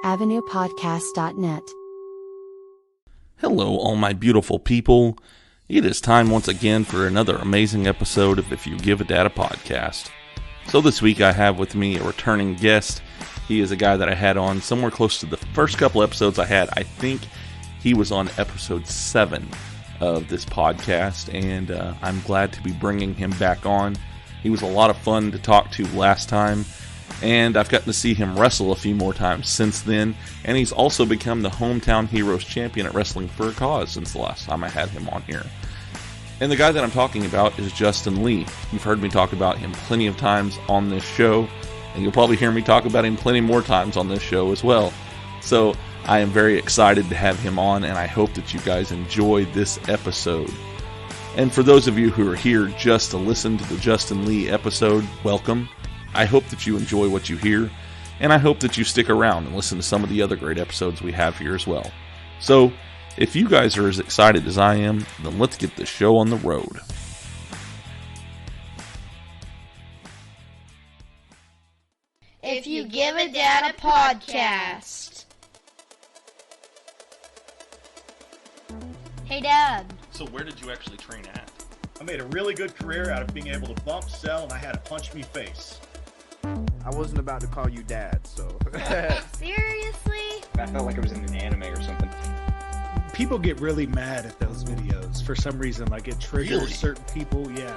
OIW Hello, all my beautiful people. It is time once again for another amazing episode of If You Give a Dad a Podcast. So this week I have with me a returning guest. He is a guy that I had on somewhere close to the first couple episodes I had. I think he was on episode 7 of this podcast, and I'm glad to be bringing him back on. He was a lot of fun to talk to last time, and I've gotten to see him wrestle a few more times since then, and he's also become the Hometown Heroes champion at Wrestling for a Cause since the last time I had him on here. And the guy that I'm talking about is Justin Lee. You've heard me talk about him plenty of times on this show, and you'll probably hear me talk about him plenty more times on this show as well. So I am very excited to have him on, and I hope that you guys enjoy this episode. And for those of you who are here just to listen to the Justin Lee episode, welcome. I hope that you enjoy what you hear, and I hope that you stick around and listen to some of the other great episodes we have here as well. So, if you guys are as excited as I am, then let's get this show on the road. If You Give a Dad a Podcast. Hey, Dad. So where did you actually train at? I made a really good career out of being able to bump, sell, and I had a punch me face. I wasn't about to call you dad, so. Seriously? I felt like I was in an anime or something. People get really mad at those videos for some reason. Like it triggers certain people. Yeah.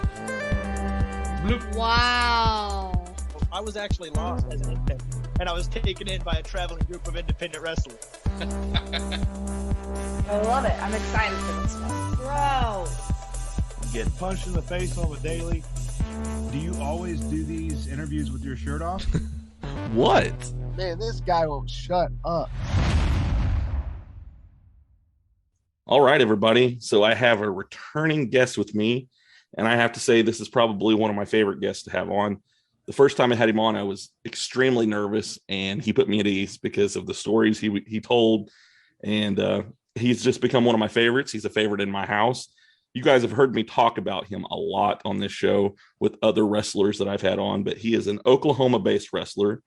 Wow. I was actually lost as an infant, and I was taken in by a traveling group of independent wrestlers. I love it. I'm excited for this one. Bro. You get punched in the face on the daily. Do you always do these interviews with your shirt off? What? Man, this guy won't shut up. All right, everybody. So I have a returning guest with me, and I have to say this is probably one of my favorite guests to have on. The first time I had him on, I was extremely nervous, and he put me at ease because of the stories he told, and he's just become one of my favorites. He's a favorite in my house. You guys have heard me talk about him a lot on this show with other wrestlers that I've had on, but he is an Oklahoma-based wrestler,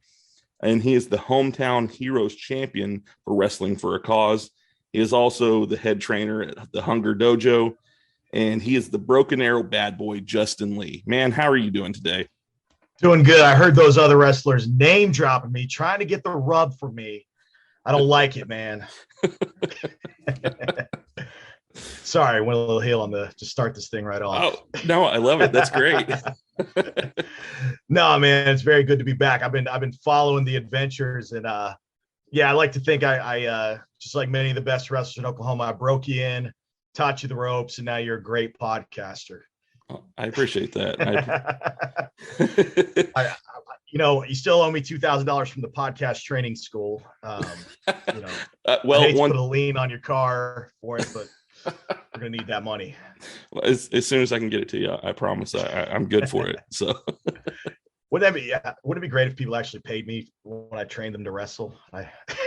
and he is the Hometown Heroes champion for Wrestling for a Cause. He is also the head trainer at the Hunger Dojo, and he is the Broken Arrow bad boy, Justin Lee. Man, how are you doing today? Doing good. I heard those other wrestlers name dropping me, trying to get the rub from me. I don't like it, man. Sorry, I went a little heel to start this thing right off. Oh, no, I love it. That's great. No, man, it's very good to be back. I've been following the adventures, and yeah, I like to think I just like many of the best wrestlers in Oklahoma, I broke you in, taught you the ropes, and now you're a great podcaster. Oh, I appreciate that. You still owe me $2,000 from the podcast training school. Well, I hate to put a lien on your car for it, but we're gonna need that money. Well, as soon as I can get it to you, I promise I'm good for it. So, wouldn't it be great if people actually paid me when I trained them to wrestle?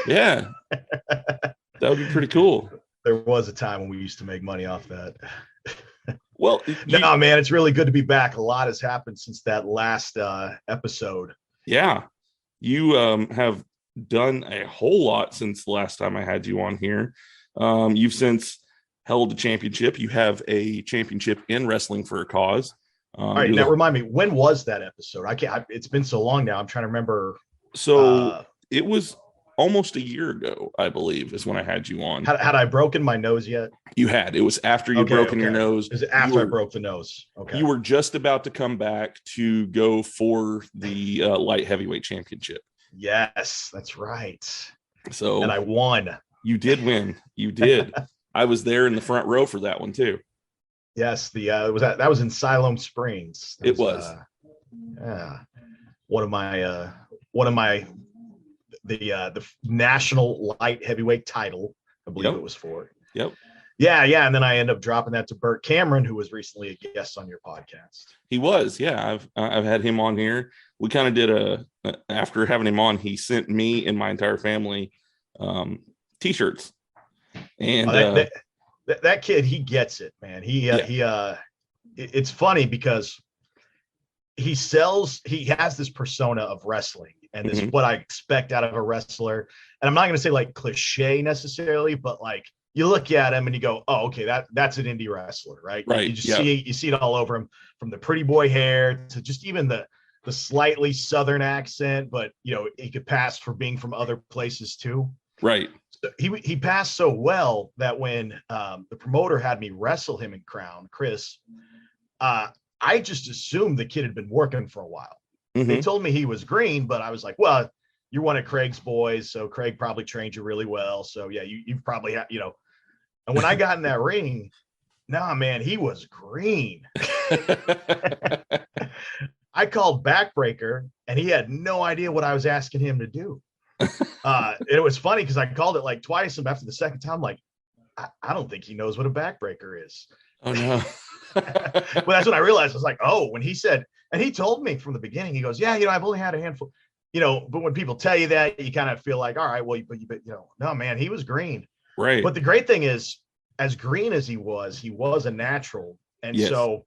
Yeah, that would be pretty cool. There was a time when we used to make money off that. Well, no, man, it's really good to be back. A lot has happened since that last episode. Yeah, you have done a whole lot since the last time I had you on here. You've since held a championship. You have a championship in Wrestling for a Cause. All right, now remind me, when was that episode? It's been so long now. I'm trying to remember. So it was almost a year ago, I believe, is when I had you on. Had I broken my nose yet? You had. It was after you broken your nose. It was after I broke the nose. Okay. You were just about to come back to go for the light heavyweight championship. Yes, that's right. So, and I won. You did win. You did. I was there in the front row for that one too. Yes, that was in Siloam Springs. It was. Yeah, one of my the national light heavyweight title, I believe it was for. Yep. Yeah, and then I ended up dropping that to Burt Cameron, who was recently a guest on your podcast. He was, yeah. I've had him on here. We kind of did after having him on, he sent me and my entire family t-shirts. And that kid, he gets it, man. It's funny because he has this persona of wrestling. And this is what I expect out of a wrestler. And I'm not going to say like cliche necessarily, but like you look at him and you go, oh, okay, that's an indie wrestler, right? Right. You just see it all over him, from the pretty boy hair to just even the slightly Southern accent, but he could pass for being from other places too. Right. So he passed so well that when the promoter had me wrestle him in Crown, Chris, I just assumed the kid had been working for a while. They told me he was green, but I was like, well, you're one of Craig's boys, so Craig probably trained you really well. So yeah, you probably have, And when I got in that ring, nah, man, he was green. I called backbreaker, and he had no idea what I was asking him to do. It was funny because I called it like twice, and after the second time, like, I don't think he knows what a backbreaker is. Oh no. Well, that's when I realized. I was like, oh, when he said, and he told me from the beginning, he goes, yeah, I've only had a handful, but when people tell you that, you kind of feel like, all right, well, but no, man, he was green. Right. But the great thing is, as green as he was a natural. And so,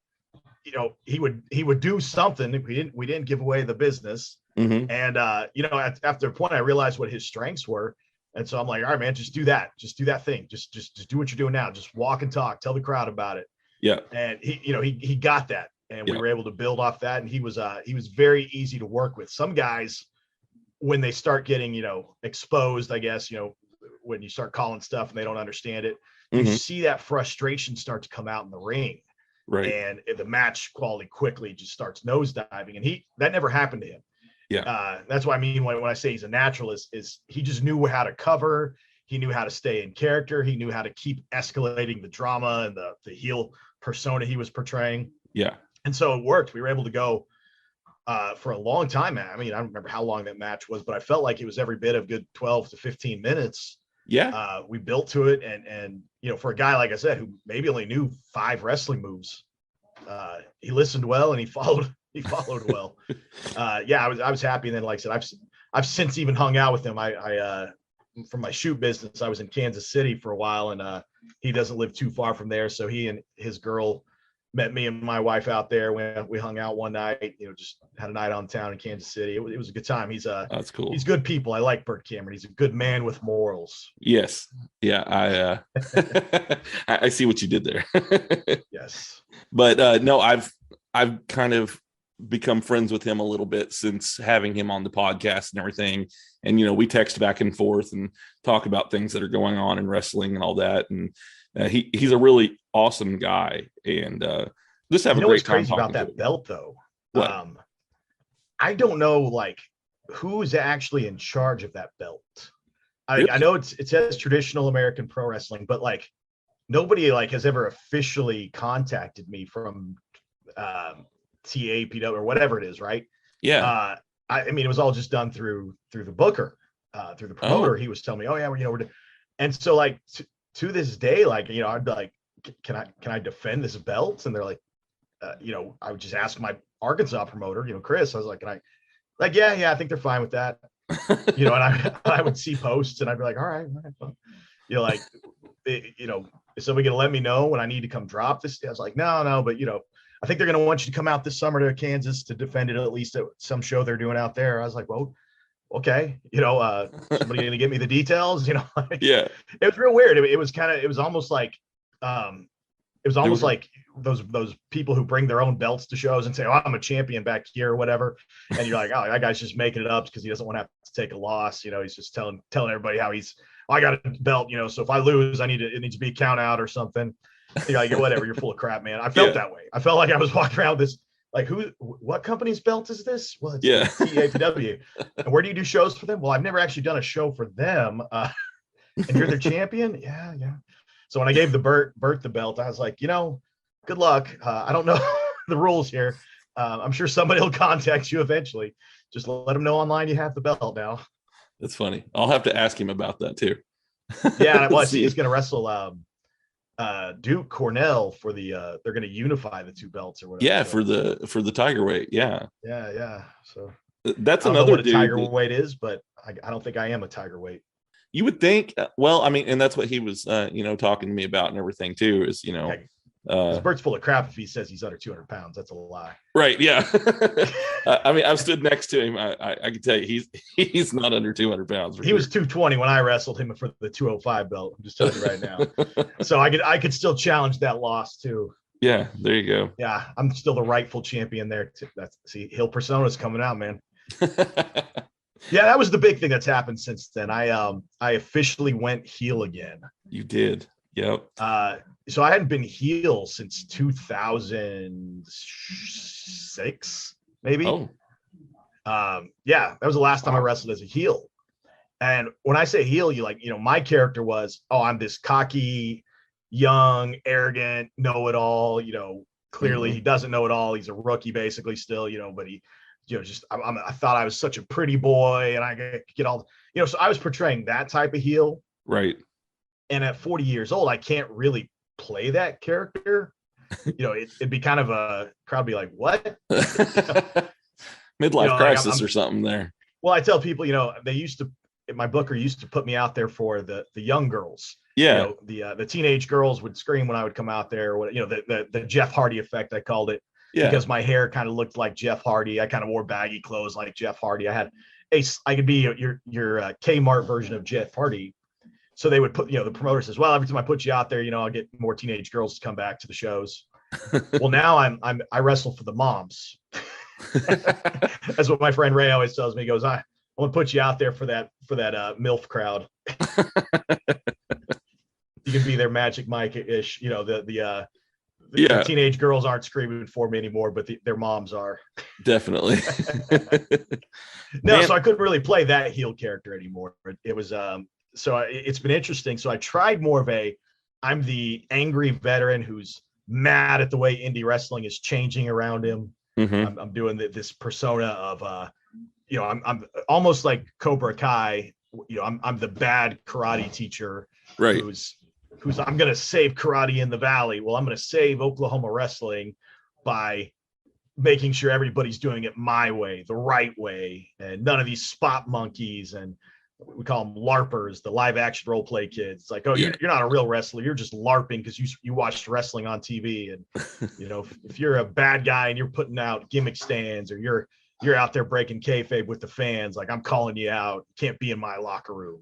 he would do something. We didn't give away the business. And, after a point, I realized what his strengths were. And so I'm like, all right, man, just do that. Just do that thing. Just do what you're doing now. Just walk and talk, tell the crowd about it. Yeah. And he got that. And we were able to build off that. And he was very easy to work with. Some guys, when they start getting, exposed, I guess, when you start calling stuff and they don't understand it, you see that frustration start to come out in the ring. Right. And the match quality quickly just starts nosediving. And that never happened to him. Yeah. That's what I mean when I say he's a natural is he just knew how to cover. He knew how to stay in character. He knew how to keep escalating the drama and the heel persona he was portraying. Yeah. And so it worked. We were able to go for a long time. I mean, I don't remember how long that match was, but I felt like it was every bit of good 12 to 15 minutes. Yeah. We built to it. And for a guy, like I said, who maybe only knew 5 wrestling moves, he listened well and he followed well. I was happy. And then, like I said, I've since even hung out with him. I from my shoot business, I was in Kansas City for a while, and he doesn't live too far from there. So he and his girl met me and my wife out there when we hung out one night, just had a night on town in Kansas City. It was a good time. That's cool. He's good people. I like Bert Cameron. He's a good man with morals. Yes. Yeah. I see what you did there. Yes. But no, I've kind of become friends with him a little bit since having him on the podcast and everything. And, we text back and forth and talk about things that are going on in wrestling and all that. And he's a really awesome guy, and just have a great time. Crazy about that belt, though. What? I don't know, like, who's actually in charge of that belt. Really? I know it says traditional American pro wrestling, but like nobody has ever officially contacted me from TAPW or whatever it is, right? Yeah. I mean, it was all just done through the booker, through the promoter. Oh. He was telling me, oh yeah, we're doing. And so like to this day, like, I'd be like, can I defend this belt? And they're like, I would just ask my Arkansas promoter, Chris. I was like, can I? Like, yeah, I think they're fine with that. And I would see posts and I'd be like, all right, fine. Is somebody gonna let me know when I need to come drop this? I was like, no, but I think they're gonna want you to come out this summer to Kansas to defend it, at least at some show they're doing out there. I was like, well, okay, somebody gonna give me the details, Yeah. It was real weird. It was almost like like those people who bring their own belts to shows and say, oh, I'm a champion back here or whatever. And you're like, oh, that guy's just making it up because he doesn't want to have to take a loss. He's just telling everybody how I got a belt, so if I lose, it needs to be a count out or something. You're like, whatever, you're full of crap, man. I felt that way. I felt like I was walking around with this, like, what company's belt is this? Well, it's TAPW. And where do you do shows for them? Well, I've never actually done a show for them. And you're their champion? Yeah. So when I gave Bert the belt, I was like, good luck. I don't know the rules here. I'm sure somebody will contact you eventually. Just let them know online you have the belt now. That's funny. I'll have to ask him about that too. Yeah, well, he's going to wrestle Duke Cornell for the. They're going to unify the two belts or whatever. Yeah, for the Tiger weight. Yeah. So that's I don't another know what a dude Tiger weight is, but I don't think I am a Tiger weight. You would think. Well, I mean, and that's what he was, talking to me about and everything too. Is Bert's full of crap if he says he's under 200 pounds. That's a lie. Right. Yeah. I mean, I've stood next to him. I can tell you he's not under 200 pounds. He was 220 when I wrestled him for the 205 belt. I'm just telling you right now. So I could still challenge that loss too. Yeah. There you go. Yeah. I'm still the rightful champion there. See, heel persona's coming out, man. Yeah. That was the big thing that's happened since then. I officially went heel again. You did. Yep. So I hadn't been heel since 2006, maybe. Oh. Yeah, that was the last time I wrestled as a heel. And when I say heel, my character was, I'm this cocky, young, arrogant, know-it-all. Clearly he doesn't know it all. He's a rookie basically still, but he, I thought I was such a pretty boy, and I could get all, so I was portraying that type of heel. Right. And at 40 years old, I can't really play that character. It'd be kind of a crowd be like, what? Midlife crisis or something there. Well, I tell people, my booker used to put me out there for the young girls. Yeah. The teenage girls would scream when I would come out there. The Jeff Hardy effect, I called it. Yeah. Because my hair kind of looked like Jeff Hardy. I kind of wore baggy clothes like Jeff Hardy. I could be your Kmart version of Jeff Hardy. So they would put, the promoter says, well, every time I put you out there, I'll get more teenage girls to come back to the shows. Well, now I wrestle for the moms. That's what my friend Ray always tells me. He goes, I want to put you out there for that MILF crowd. You can be their Magic Mike-ish, the teenage girls aren't screaming for me anymore, but their moms are. Definitely. So I couldn't really play that heel character anymore. It was, so it's been interesting. So I tried more of I'm the angry veteran who's mad at the way indie wrestling is changing around him. Mm-hmm. I'm doing this persona of, I'm almost like Cobra Kai. I'm the bad karate teacher, right? Who's I'm going to save karate in the valley. Well, I'm going to save Oklahoma wrestling by making sure everybody's doing it my way, the right way, and none of these spot monkeys, and we call them LARPers, the live action role play kids. It's like, you're not a real wrestler. You're just LARPing because you watched wrestling on TV. And, if you're a bad guy and you're putting out gimmick stands, or you're out there breaking kayfabe with the fans, like, I'm calling you out. You can't be in my locker room.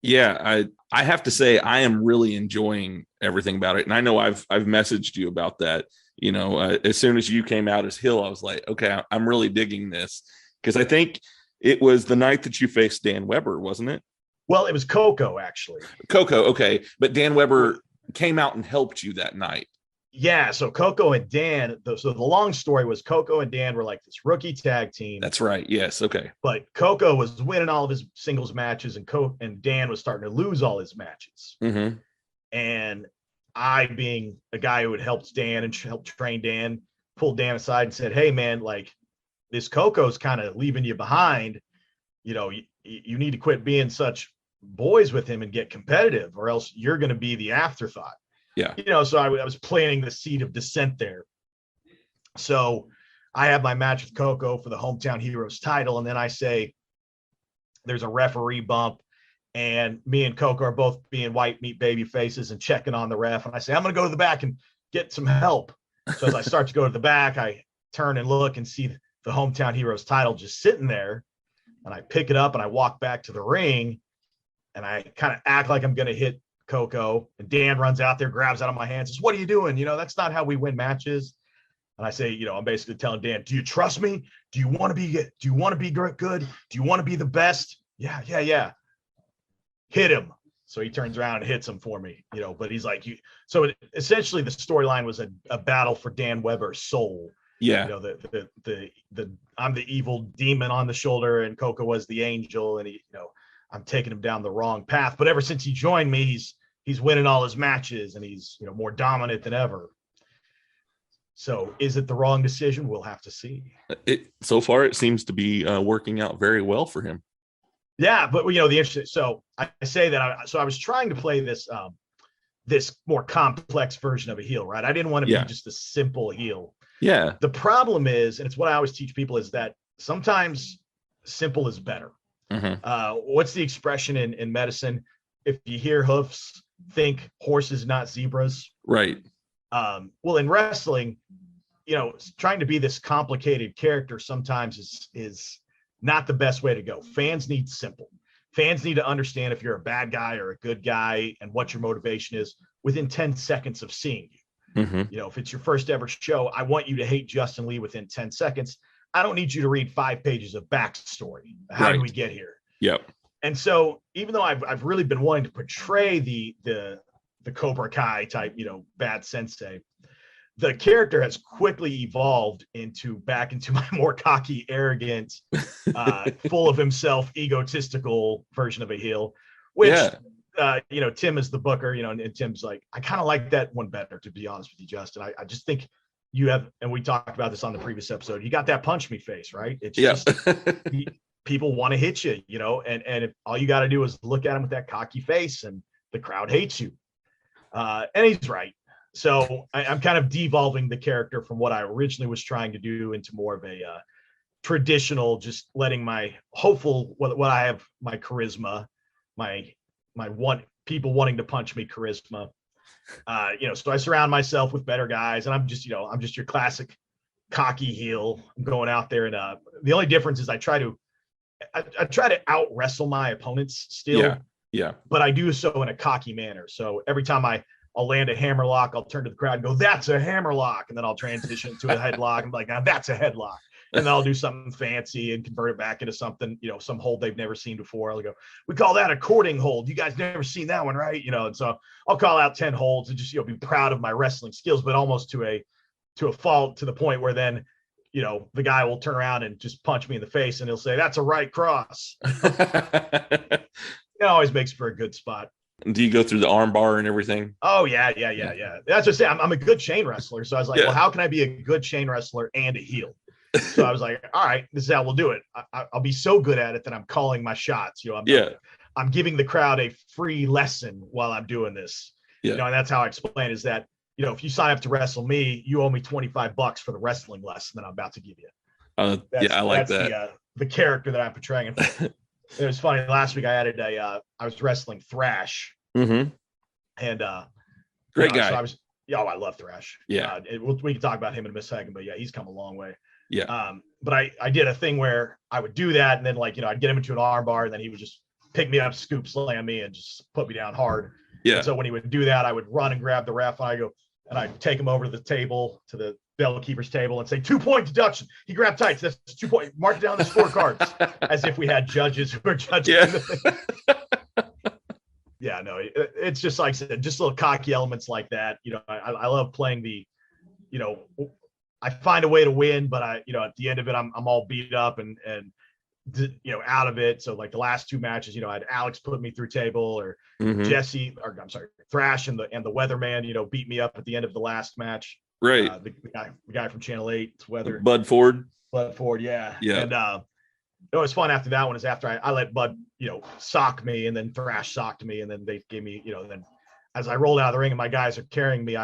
Yeah, I have to say I am really enjoying everything about it. And I know I've messaged you about that. As soon as you came out as heel, I was like, okay, I'm really digging this. Because I think it was the night that you faced Dan Weber, wasn't it? Well, it was Coco, actually. Coco, okay. But Dan Weber came out and helped you that night. Yeah, so Coco and Dan, so the long story was Coco and Dan were like this rookie tag team. That's right, yes, okay. But Coco was winning all of his singles matches, and Dan was starting to lose all his matches. Mm-hmm. And I, being a guy who had helped Dan and helped train Dan, pulled Dan aside and said, hey, man, like, this Coco's kind of leaving you behind. You need to quit being such boys with him and get competitive, or else you're going to be the afterthought. Yeah. So I was planting the seed of dissent there. So I have my match with Coco for the Hometown Heroes title. And then I say, there's a referee bump, and me and Coco are both being white meat baby faces and checking on the ref. And I say, I'm going to go to the back and get some help. So as I start to go to the back, I turn and look and see the Hometown Heroes title just sitting there. And I pick it up and I walk back to the ring, and I kind of act like I'm going to hit Coco, and Dan runs out there, grabs out of my hands, says, what are you doing? That's not how we win matches. And I say, I'm basically telling Dan, do you trust me? Do you want to be good? Do you want to be the best? Yeah. Hit him. So he turns around and hits him for me, but he's like, essentially the storyline was a battle for Dan Weber's soul. Yeah. I'm the evil demon on the shoulder, and Coco was the angel, and I'm taking him down the wrong path. But ever since he joined me, he's winning all his matches, and he's more dominant than ever. So is it the wrong decision? We'll have to see. So far, it seems to be working out very well for him. Yeah, but the interesting. So I say that. I was trying to play this this more complex version of a heel, right? I didn't want to be just a simple heel. Yeah. The problem is, and it's what I always teach people, is that sometimes simple is better. Mm-hmm. What's the expression in medicine? If you hear hoofs, think horses, not zebras. Right. Well, in wrestling, trying to be this complicated character sometimes is not the best way to go. Fans need simple. Fans need to understand if you're a bad guy or a good guy and what your motivation is within 10 seconds of seeing you. Mm-hmm. If it's your first ever show, I want you to hate Justin Lee within 10 seconds. I don't need you to read 5 pages of backstory. How did we get here? Yep. And so even though I've really been wanting to portray the Cobra Kai type, bad sensei, the character has quickly evolved back into my more cocky, arrogant, full of himself, egotistical version of a heel, which, Tim is the booker, and Tim's like, I kind of like that one better, to be honest with you, Justin. I just think you have, and we talked about this on the previous episode, you got that punch me face, right? It's just, people want to hit you, and if all you got to do is look at him with that cocky face and the crowd hates you. And he's right. So I'm kind of devolving the character from what I originally was trying to do into more of a traditional, just letting my hopeful, what I have, my charisma, my people wanting to punch me charisma. So I surround myself with better guys, and I'm just your classic cocky heel. I'm going out there, and the only difference is I try to out wrestle my opponents still. Yeah. But I do so in a cocky manner. So every time I'll land a hammerlock, I'll turn to the crowd and go, "That's a hammerlock," and then I'll transition to a headlock and be like, "Now that's a headlock." And then I'll do something fancy and convert it back into something, some hold they've never seen before. I'll go, "We call that a courting hold. You guys never seen that one, right?" And so I'll call out 10 holds and just be proud of my wrestling skills, but almost to a fault, to the point where then the guy will turn around and just punch me in the face and he'll say, "That's a right cross." It always makes for a good spot. Do you go through the arm bar and everything? Oh yeah. That's just it. I'm a good chain wrestler. So I was like, well, how can I be a good chain wrestler and a heel? So I was like, all right, this is how we'll do it. I'll be so good at it that I'm calling my shots. I'm giving the crowd a free lesson while I'm doing this. And that's how I explain is that, if you sign up to wrestle me, you owe me $25 for the wrestling lesson that I'm about to give you. I like that. The character that I'm portraying. It was funny. Last week I added I was wrestling Thrash. Mm-hmm. And great guy. So I love Thrash. Yeah. We can talk about him in a second, but he's come a long way. Yeah. But I did a thing where I would do that, and then I'd get him into an arm bar, and then he would just pick me up, scoop slam me, and just put me down hard. Yeah. And so when he would do that, I would run and grab the ref, and I'd take him over to the table, to the bell keeper's table, and say 2-point deduction. He grabbed tights. That's 2 point. Mark down the scorecards, as if we had judges who were judging. Yeah. No, it's just like I said, just little cocky elements like that. I love playing the, I find a way to win, but at the end of it, I'm all beat up and out of it. So like the last 2 matches, I had Alex put me through table, or Thrash and the Weatherman, beat me up at the end of the last match. Right. The guy from Channel 8, Weather. Bud Ford. Yeah. Yeah. And it was fun after that one is after I let Bud, sock me, and then Thrash socked me, and then they gave me, then as I rolled out of the ring and my guys are carrying me,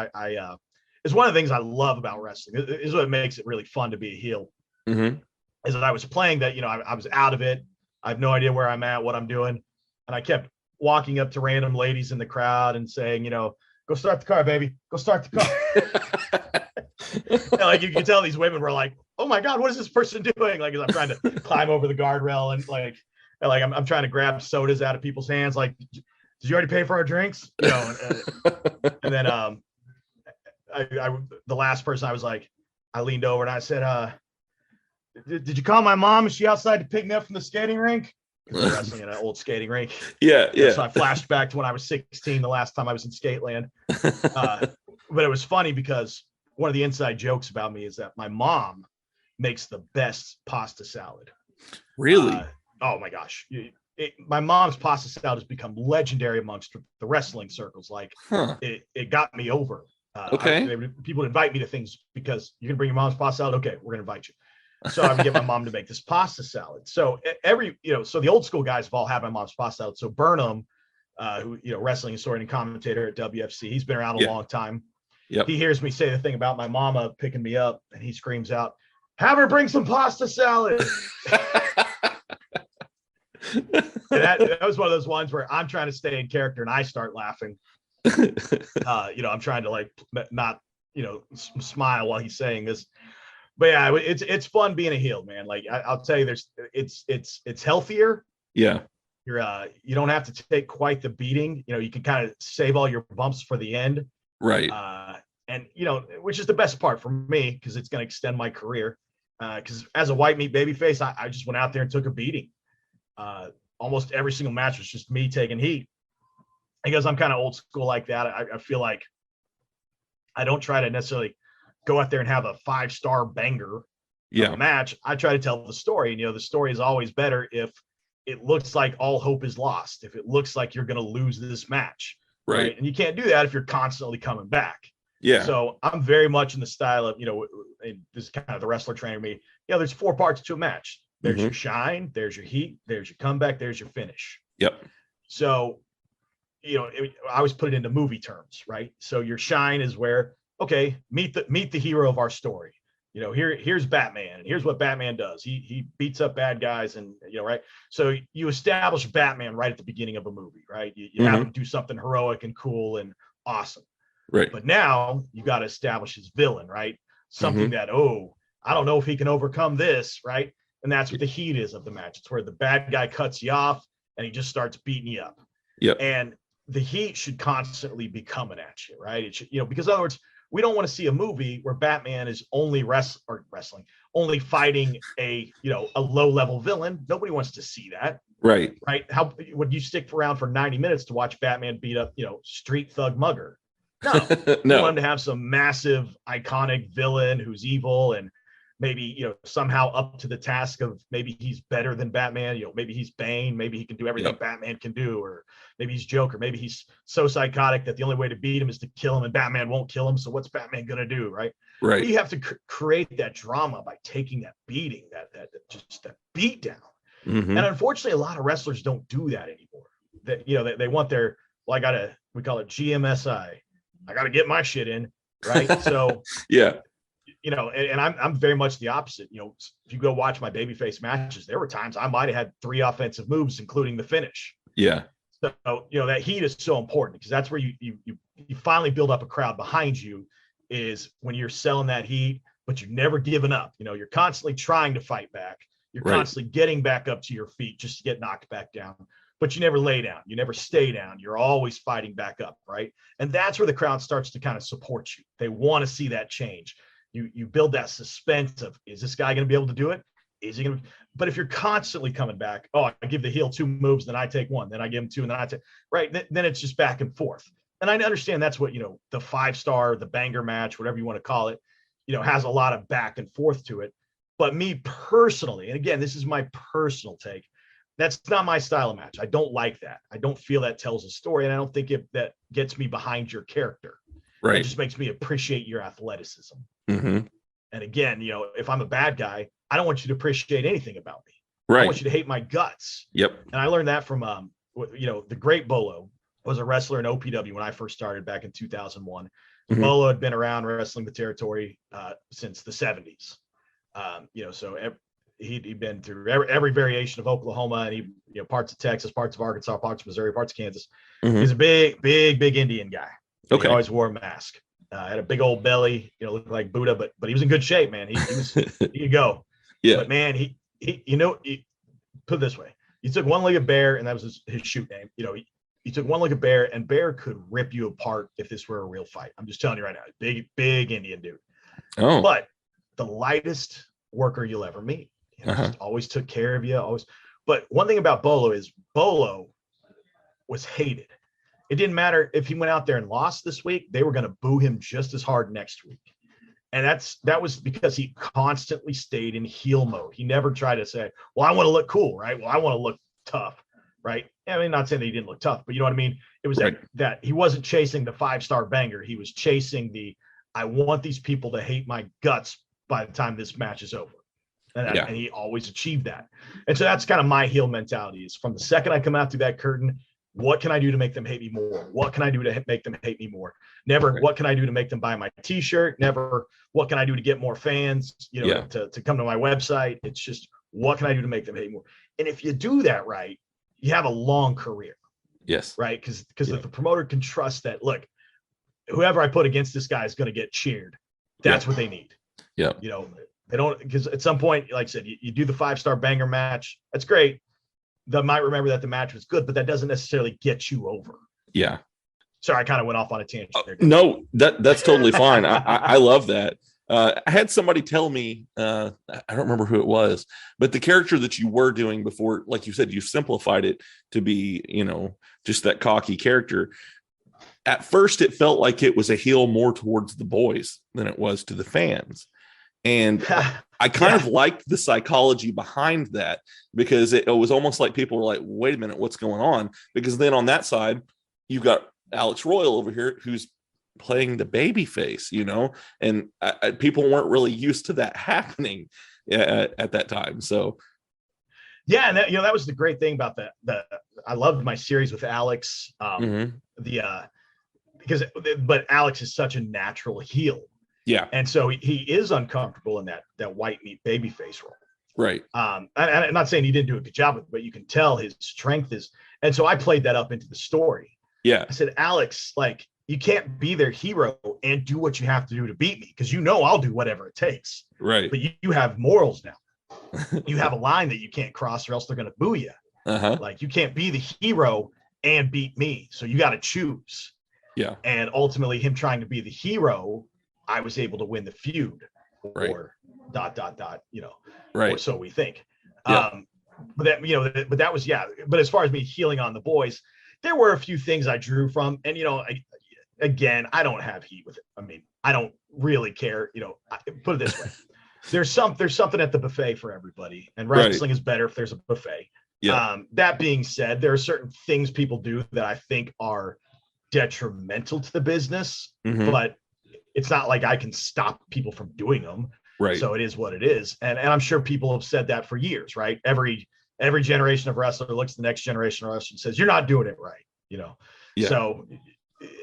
it's one of the things I love about wrestling. It is what makes it really fun to be a heel. Mm-hmm. Is that I was playing that, I was out of it. I have no idea where I'm at, what I'm doing. And I kept walking up to random ladies in the crowd and saying, go start the car, baby. Go start the car. And, you can tell these women were like, oh my God, what is this person doing? As I'm trying to climb over the guardrail and I'm trying to grab sodas out of people's hands. Did you already pay for our drinks? And then the last person I leaned over and I said, did you call my mom? Is she outside to pick me up from the skating rink? We're wrestling in an old skating rink. Yeah. So I flashed back to when I was 16, the last time I was in Skateland. But it was funny because one of the inside jokes about me is that my mom makes the best pasta salad. Really? Oh my gosh. My mom's pasta salad has become legendary amongst the wrestling circles. It got me over. People invite me to things because you can bring your mom's pasta salad. Okay, we're going to invite you. So I would get my mom to make this pasta salad. So so the old school guys have all had my mom's pasta salad. So Burnham, who, wrestling historian and commentator at WFC, he's been around a long time. Yep. He hears me say the thing about my mama picking me up, and he screams out, "Have her bring some pasta salad." that was one of those ones where I'm trying to stay in character and I start laughing. I'm trying to not smile while he's saying this. But yeah, it's fun being a heel, man. Like I'll tell you, it's healthier. Yeah. You don't have to take quite the beating. You can kind of save all your bumps for the end. Right. And which is the best part for me, because it's going to extend my career. Because as a white meat babyface, I just went out there and took a beating. Almost every single match was just me taking heat. Because I'm kind of old school like that. I feel like I don't try to necessarily go out there and have a 5-star banger match. I try to tell the story. And, the story is always better if it looks like all hope is lost, if it looks like you're going to lose this match. Right. And you can't do that if you're constantly coming back. Yeah. So I'm very much in the style of, and this is kind of the wrestler training me. There's 4 parts to a match. There's your shine, there's your heat, there's your comeback, there's your finish. Yep. So, I always put it into movie terms, right? So your shine is where, okay, meet the hero of our story. Here's Batman, and here's what Batman does. He beats up bad guys, and right. So you establish Batman right at the beginning of a movie, right? You have him do something heroic and cool and awesome. Right. But now you got to establish his villain, right? Something that, I don't know if he can overcome this, right? And that's what the heat is of the match. It's where the bad guy cuts you off and he just starts beating you up. Yep. And the heat should constantly be coming at you, right? It should, because in other words, we don't want to see a movie where Batman is only wrestling, only fighting a low-level villain. Nobody wants to see that. Right. Right. How would you stick around for 90 minutes to watch Batman beat up, street thug mugger? No. No. We want to have some massive, iconic villain who's evil and maybe, somehow up to the task of maybe he's better than Batman. Maybe he's Bane. Maybe he can do everything Batman can do, or maybe he's Joker. Maybe he's so psychotic that the only way to beat him is to kill him, and Batman won't kill him. So what's Batman going to do? Right. Right. You have to create that drama by taking that beating, that beat down. And unfortunately, a lot of wrestlers don't do that anymore. That, they want their, we call it GMSI. I got to get my shit in. Right. So, yeah. And I'm very much the opposite. If you go watch my babyface matches, there were times I might have had 3 offensive moves, including the finish. Yeah. So, that heat is so important, because that's where you finally build up a crowd behind you, is when you're selling that heat, but you're never giving up. You're constantly trying to fight back. You're constantly getting back up to your feet just to get knocked back down. But you never lay down. You never stay down. You're always fighting back up, right? And that's where the crowd starts to kind of support you. They want to see that change. You build that suspense of, is this guy going to be able to do it? Is he going to? But if you're constantly coming back, I give the heel 2 moves, then I take 1, then I give him 2, and then I take, right? Then it's just back and forth. And I understand that's what, the 5-star, the banger match, whatever you want to call it, has a lot of back and forth to it. But me personally, and again, this is my personal take, that's not my style of match. I don't like that. I don't feel that tells a story, and I don't think that gets me behind your character. Right. It just makes me appreciate your athleticism. And again, if I'm a bad guy, I don't want you to appreciate anything about me. Right. I want you to hate my guts. Yep. And I learned that from, the great Bolo was a wrestler in OPW when I first started back in 2001. Bolo had been around wrestling the territory since the 70s. So he'd been through every variation of Oklahoma, and he, parts of Texas, parts of Arkansas, parts of Missouri, parts of Kansas. He's a big Indian guy. Okay. He always wore a mask. Had a big old belly, looked like Buddha, but he was in good shape, man. He could go. Yeah. But man, he put it this way: you took one-legged bear, and that was his shoot name. You took one-legged bear, and bear could rip you apart if this were a real fight. I'm just telling you right now, big Indian dude. Oh. But the lightest worker you'll ever meet. Just always took care of you. Always. But one thing about Bolo is Bolo was hated. It didn't matter if he went out there and lost this week, they were going to boo him just as hard next week. And that was because he constantly stayed in heel mode. He never tried to say, well, I want to look cool, right? Well, I want to look tough, right? I mean, not saying that he didn't look tough, but you know what I mean? It was that he wasn't chasing the 5-star banger. He was chasing I want these people to hate my guts by the time this match is over. And he always achieved that. And so that's kind of my heel mentality, is from the second I come out through that curtain, what can I do to make them hate me more? What can I do to make them hate me more? Never, what can I do to make them buy my t-shirt? Never, what can I do to get more fans, to come to my website? It's just, what can I do to make them hate more? And if you do that right, you have a long career. Yes. Right. Because if the promoter can trust that, look, whoever I put against this guy is going to get cheered. That's what they need. Yeah. You know, they don't, because at some point, like I said, you do the 5-star banger match. That's great. They might remember that the match was good, but that doesn't necessarily get you over. Yeah. Sorry, I kind of went off on a tangent there. No, that's totally fine. I love that. I had somebody tell me, I don't remember who it was, but the character that you were doing before, like you said, you simplified it to be, you know, just that cocky character. At first, it felt like it was a heel more towards the boys than it was to the fans. And I kind of liked the psychology behind that, because it was almost like people were like, wait a minute, what's going on? Because then on that side, you've got Alex Royal over here who's playing the baby face, you know, and people weren't really used to that happening at that time. So yeah, and that, you know, that was the great thing about that. I loved my series with Alex. But Alex is such a natural heel. Yeah. And so he is uncomfortable in that white meat baby face role. Right. And I'm not saying he didn't do a good job with it, but you can tell his strength is. And so I played that up into the story. Yeah. I said, Alex, like, you can't be their hero and do what you have to do to beat me, because you know I'll do whatever it takes. Right. But you have morals now. You have a line that you can't cross, or else they're going to boo you. Like, you can't be the hero and beat me. So you got to choose. Yeah. And ultimately, him trying to be the hero, I was able to win the feud, or ... you know, right. Or so we think. Yeah. But that was, but as far as me healing on the boys, there were a few things I drew from, and, you know, I don't have heat with it. I mean, I don't really care, you know, put it this way. There's something at the buffet for everybody, and wrestling is better if there's a buffet. Yeah. That being said, there are certain things people do that I think are detrimental to the business, but it's not like I can stop people from doing them. Right. So it is what it is. And I'm sure people have said that for years, right? Every generation of wrestler looks at the next generation of wrestler and says, you're not doing it right, you know? Yeah. So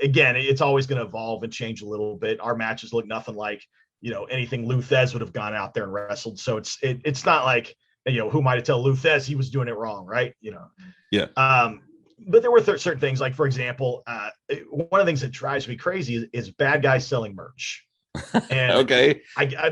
again, it's always going to evolve and change a little bit. Our matches look nothing like, you know, anything Lou Thez would have gone out there and wrestled. So it's not like, you know, who might have told Lou Thez he was doing it wrong, right? You know? Yeah. But there were certain things, like, for example, one of the things that drives me crazy is bad guys selling merch. And okay.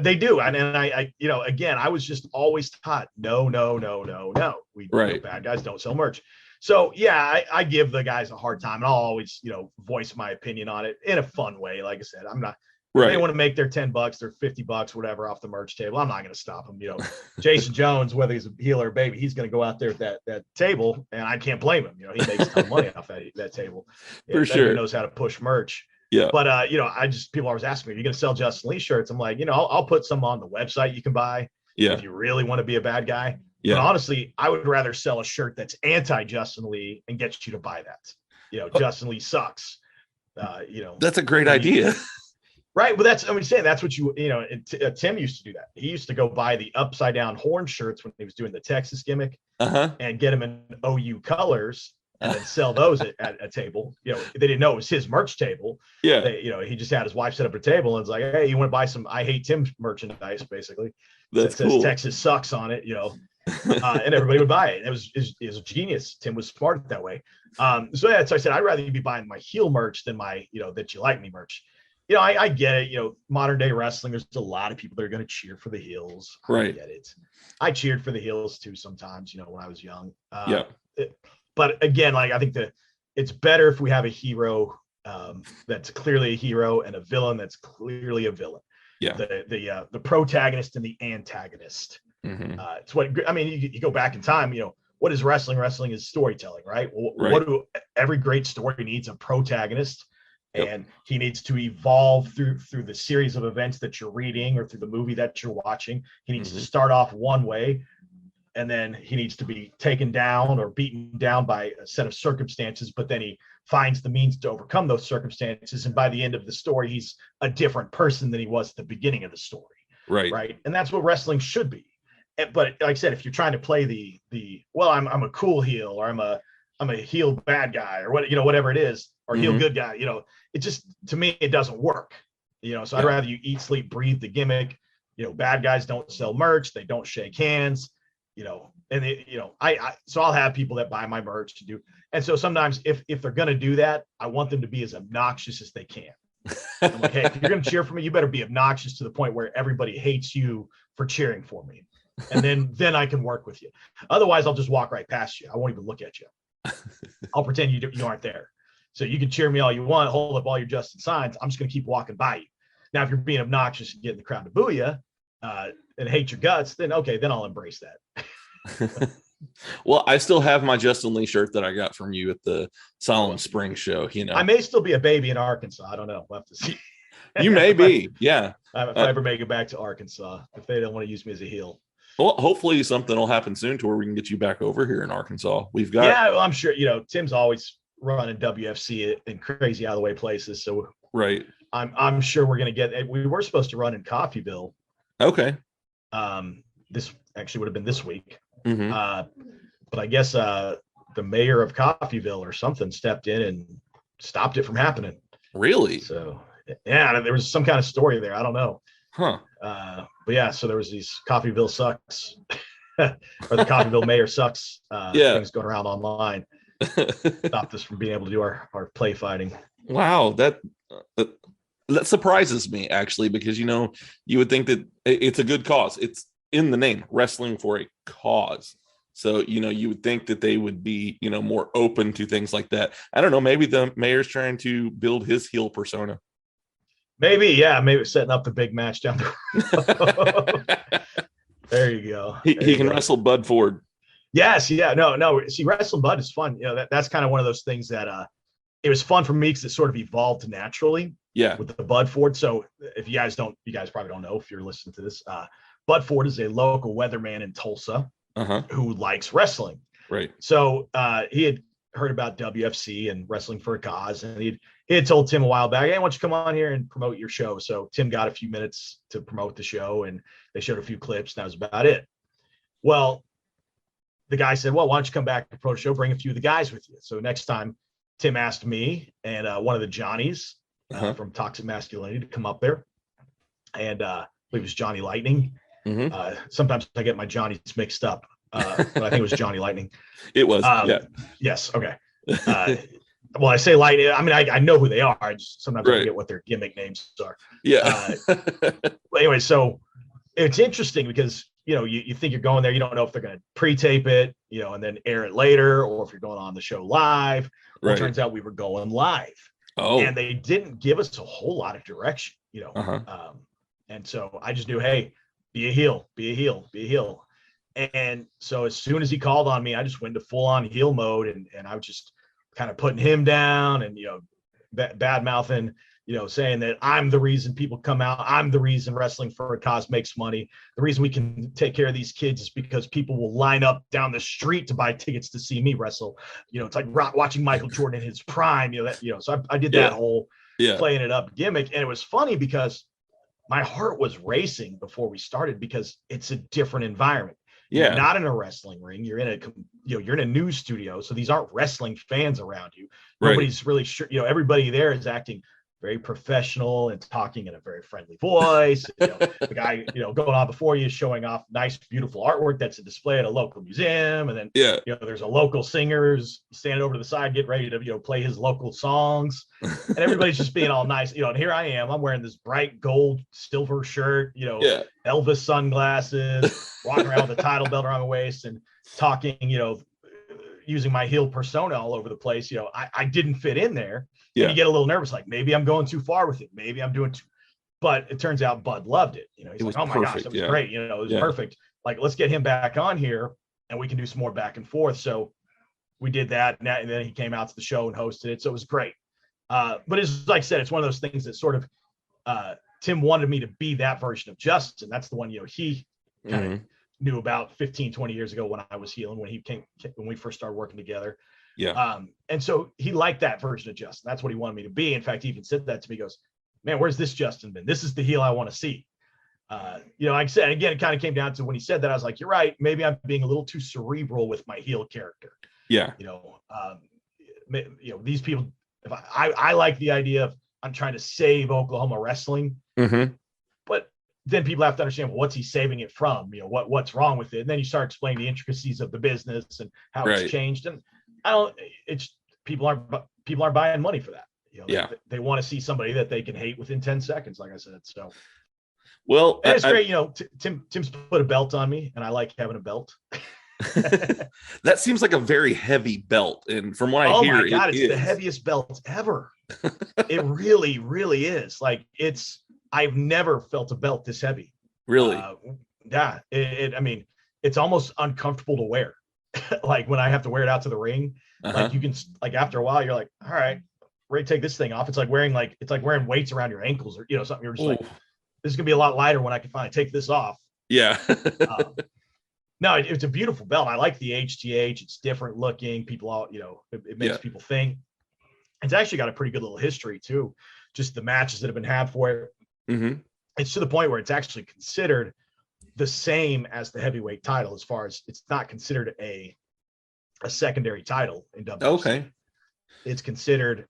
They do. And I, you know, again, I was just always taught, no. Bad guys don't sell merch. So yeah, I give the guys a hard time, and I'll always, you know, voice my opinion on it in a fun way. Like I said, I'm not, right. They want to make their $10, their $50, whatever, off the merch table. I'm not going to stop them. You know, Jason Jones, whether he's a heel or a baby, he's going to go out there at that table, and I can't blame him. You know, he makes a ton of money off that table. For sure. He knows how to push merch. Yeah. But, you know, people always ask me, are you going to sell Justin Lee shirts? I'm like, you know, I'll put some on the website you can buy. Yeah. If you really want to be a bad guy. Yeah. But honestly, I would rather sell a shirt that's anti-Justin Lee and get you to buy that. You know, Justin Lee sucks. You know, that's a great idea. Right. But that's what Tim used to do that. He used to go buy the upside down horn shirts when he was doing the Texas gimmick and get them in OU colors and then sell those at a table. You know, they didn't know it was his merch table. Yeah. You know, he just had his wife set up a table and it's like, hey, you want to buy some I Hate Tim merchandise, basically. That's that cool. says Texas sucks on it, you know. And everybody would buy it. It was genius. Tim was smart that way. So I said, I'd rather you be buying my heel merch than my, you know, that you like me merch. You know, I get it. You know, modern day wrestling, there's a lot of people that are going to cheer for the heels. Right. I get it. I cheered for the heels too sometimes, you know, when I was young. But again, like, I think it's better if we have a hero that's clearly a hero and a villain that's clearly a villain. Yeah. The protagonist and the antagonist. It's what, I mean, you go back in time, you know, what is wrestling? Wrestling is storytelling, right? Well, every great story needs a protagonist, and he needs to evolve through the series of events that you're reading or through the movie that you're watching. He needs to start off one way, and then he needs to be taken down or beaten down by a set of circumstances, but then he finds the means to overcome those circumstances. And by the end of the story, he's a different person than he was at the beginning of the story. Right. And that's what wrestling should be. But like I said, if you're trying to play well, I'm a cool heel, or I'm a heel bad guy, or what, you know, whatever it is, or heel good guy, you know, it just, to me, it doesn't work, you know. So I'd rather you eat, sleep, breathe the gimmick. You know, bad guys don't sell merch, they don't shake hands, you know, and you know, so I'll have people that buy my merch to do. And so sometimes if they're going to do that, I want them to be as obnoxious as they can. I'm like, hey, if you're going to cheer for me, you better be obnoxious to the point where everybody hates you for cheering for me. And then I can work with you. Otherwise, I'll just walk right past you. I won't even look at you. I'll pretend you aren't there. So you can cheer me all you want, hold up all your Justin signs. I'm just going to keep walking by you. Now, if you're being obnoxious and getting the crowd to boo you and hate your guts, then okay, then I'll embrace that. Well, I still have my Justin Lee shirt that I got from you at the Solemn Spring show. I may still be a baby in Arkansas. I don't know. We'll have to see. You may be, yeah. If I ever make it back to Arkansas, if they don't want to use me as a heel. Well, hopefully something will happen soon to where we can get you back over here in Arkansas. We've got. Yeah, well, I'm sure. Tim's always running WFC in crazy out of the way places. So right. I'm sure we're going to get. We were supposed to run in Coffeyville. Okay. This actually would have been this week. Mm-hmm. But I guess the mayor of Coffeyville or something stepped in and stopped it from happening. Really? So yeah, there was some kind of story there. I don't know. Huh. But yeah, so there was these Coffeyville sucks or the Coffeyville mayor sucks things going around online. Stopped us from being able to do our play fighting. Wow, that surprises me actually, because you would think that it's a good cause. It's in the name, wrestling for a cause. So you would think that they would be more open to things like that. I don't know. Maybe the mayor's trying to build his heel persona. Maybe setting up the big match down the road. There you go. He can wrestle Bud Ford. Yes, yeah, no. See, wrestling Bud is fun. That's kind of one of those things that it was fun for me because it sort of evolved naturally. Yeah. With the Bud Ford. So if you guys probably don't know if you're listening to this. Bud Ford is a local weatherman in Tulsa who likes wrestling. Right. So he had heard about WFC and wrestling for a cause, and he had told Tim a while back, hey, why don't you come on here and promote your show? So Tim got a few minutes to promote the show, and they showed a few clips, and that was about it. Well, the guy said, well, why don't you come back to promote the show, bring a few of the guys with you? So next time, Tim asked me and one of the Johnnies from Toxic Masculinity to come up there, and I believe it was Johnny Lightning. Mm-hmm. Sometimes I get my Johnnies mixed up, but I think it was Johnny Lightning. It was. Yeah. Yes. Okay. Well, I say Lightning. I mean, I know who they are. I just sometimes I forget what their gimmick names are. Yeah. But anyway, so it's interesting because you think you're going there, you don't know if they're going to pre-tape it, and then air it later, or if you're going on the show live. Well, it turns out we were going live. Oh. And they didn't give us a whole lot of direction, and so I just knew, hey, be a heel, be a heel, be a heel. And so as soon as he called on me, I just went to full on heel mode, and I was just kind of putting him down and, bad mouthing, saying that I'm the reason people come out. I'm the reason wrestling for a cause makes money. The reason we can take care of these kids is because people will line up down the street to buy tickets to see me wrestle. It's like watching Michael Jordan in his prime, so I did that whole playing it up gimmick. And it was funny because my heart was racing before we started because it's a different environment. Yeah. You're not in a wrestling ring. You're in you're in a news studio. So these aren't wrestling fans around you. Nobody's really sure. Everybody there is acting very professional and talking in a very friendly voice. The guy, going on before you is showing off nice, beautiful artwork that's a display at a local museum. And then, there's a local singer who's standing over to the side, getting ready to, play his local songs. And everybody's just being all nice, and here I am, I'm wearing this bright gold, silver shirt, Elvis sunglasses, walking around with a title belt around my waist and talking, using my heel persona all over the place. I didn't fit in there. And you get a little nervous, like maybe I'm going too far with it. Maybe I'm doing too, but it turns out Bud loved it. He's like, oh my gosh, that was great. It was perfect. Like, let's get him back on here and we can do some more back and forth. So we did that. And then he came out to the show and hosted it. So it was great. But it's like I said, it's one of those things that sort of, Tim wanted me to be that version of Justin. That's the one, he kind of knew about 15, 20 years ago when I was healing, when we first started working together. Yeah. And so he liked that version of Justin. That's what he wanted me to be. In fact, he even said that to me. He goes, man, where's this Justin been? This is the heel I want to see. Like I said, again, it kind of came down to when he said that, I was like, you're right. Maybe I'm being a little too cerebral with my heel character. Yeah. These people, if I like the idea of I'm trying to save Oklahoma wrestling, but then people have to understand, well, what's he saving it from? What's wrong with it? And then you start explaining the intricacies of the business and how it's changed. And people aren't buying money for that. They want to see somebody that they can hate within 10 seconds, like I said. So, well, and it's great. Tim's put a belt on me, and I like having a belt. That seems like a very heavy belt, and from what I hear, oh my god, it's the heaviest belt ever. It really, really is. Like I've never felt a belt this heavy. Really? Yeah. I mean, it's almost uncomfortable to wear. Like when I have to wear it out to the ring, like you can, like after a while, you're like, all right, ready to take this thing off. It's like wearing weights around your ankles or something. You're just like, this is gonna be a lot lighter when I can finally take this off. Yeah. No, it's a beautiful belt. I like the HGH. It's different looking. People all, it makes people think. It's actually got a pretty good little history too. Just the matches that have been had for it. Mm-hmm. It's to the point where it's actually considered the same as the heavyweight title, as far as it's not considered a secondary title in WWE. Okay. It's considered,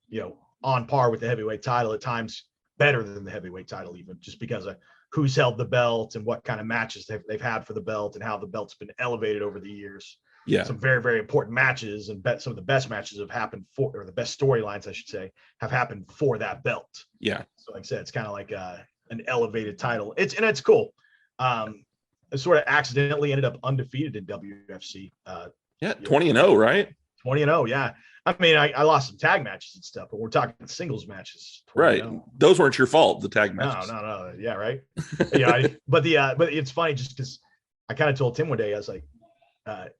on par with the heavyweight title, at times better than the heavyweight title, even just because of who's held the belt and what kind of matches they've had for the belt and how the belt's been elevated over the years. Yeah. Some very, very important matches, and some of the best matches have happened or the best storylines, I should say, have happened for that belt. Yeah. So like I said, it's kind of like an elevated title. It's cool. I sort of accidentally ended up undefeated in WFC. 20-0, right? 20-0, yeah. I mean, I lost some tag matches and stuff, but we're talking singles matches. 20-0. Right. Those weren't your fault, the tag matches. No. Yeah, right. But it's funny just because I kind of told Tim one day, I was like,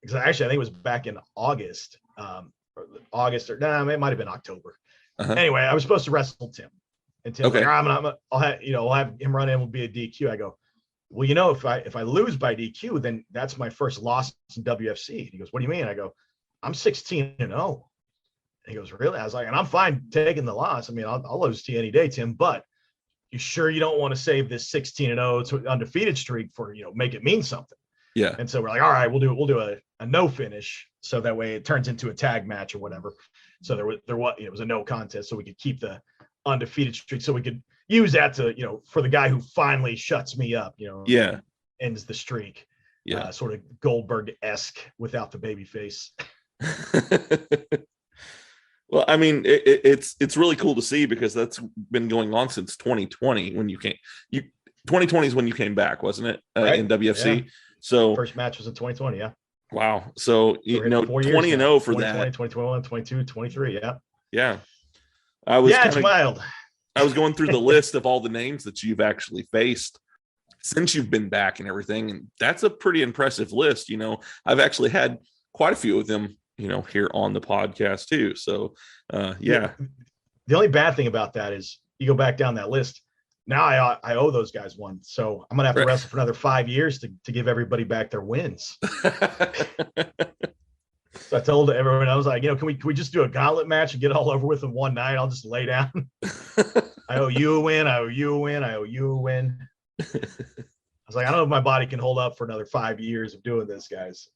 because actually I think it was back in August, it might have been October. Anyway, I was supposed to wrestle Tim, and Tim's like, I'll have him run in, will be a DQ. I go, well, if I lose by DQ, then that's my first loss in WFC. And he goes, what do you mean? I go, I'm 16-0. And he goes, really? I was like, and I'm fine taking the loss. I mean, I'll lose to you any day, Tim, but you sure you don't want to save this 16-0 undefeated streak for, make it mean something? Yeah. And so we're like, all right, we'll do a no finish. So that way it turns into a tag match or whatever. So it was a no contest. So we could keep the undefeated streak. So we could use that to, for the guy who finally shuts me up, ends the streak. Yeah. Sort of Goldberg-esque without the baby face. Well, I mean, it's really cool to see, because that's been going on since 2020 when 2020 is when you came back, wasn't it? Right. In WFC. Yeah. So first match was in 2020. Yeah. Wow. So 20-0 for that. 2021, 22, 23. Yeah. Yeah. It's wild. I was going through the list of all the names that you've actually faced since you've been back and everything. And that's a pretty impressive list. I've actually had quite a few of them, here on the podcast too. So, yeah. The only bad thing about that is you go back down that list. Now I owe those guys one. So I'm going to have to wrestle for another 5 years to give everybody back their wins. So I told everyone, I was like, can we just do a gauntlet match and get it all over with in one night? I'll just lay down. I owe you a win. I owe you a win. I owe you a win. I was like, I don't know if my body can hold up for another 5 years of doing this, guys.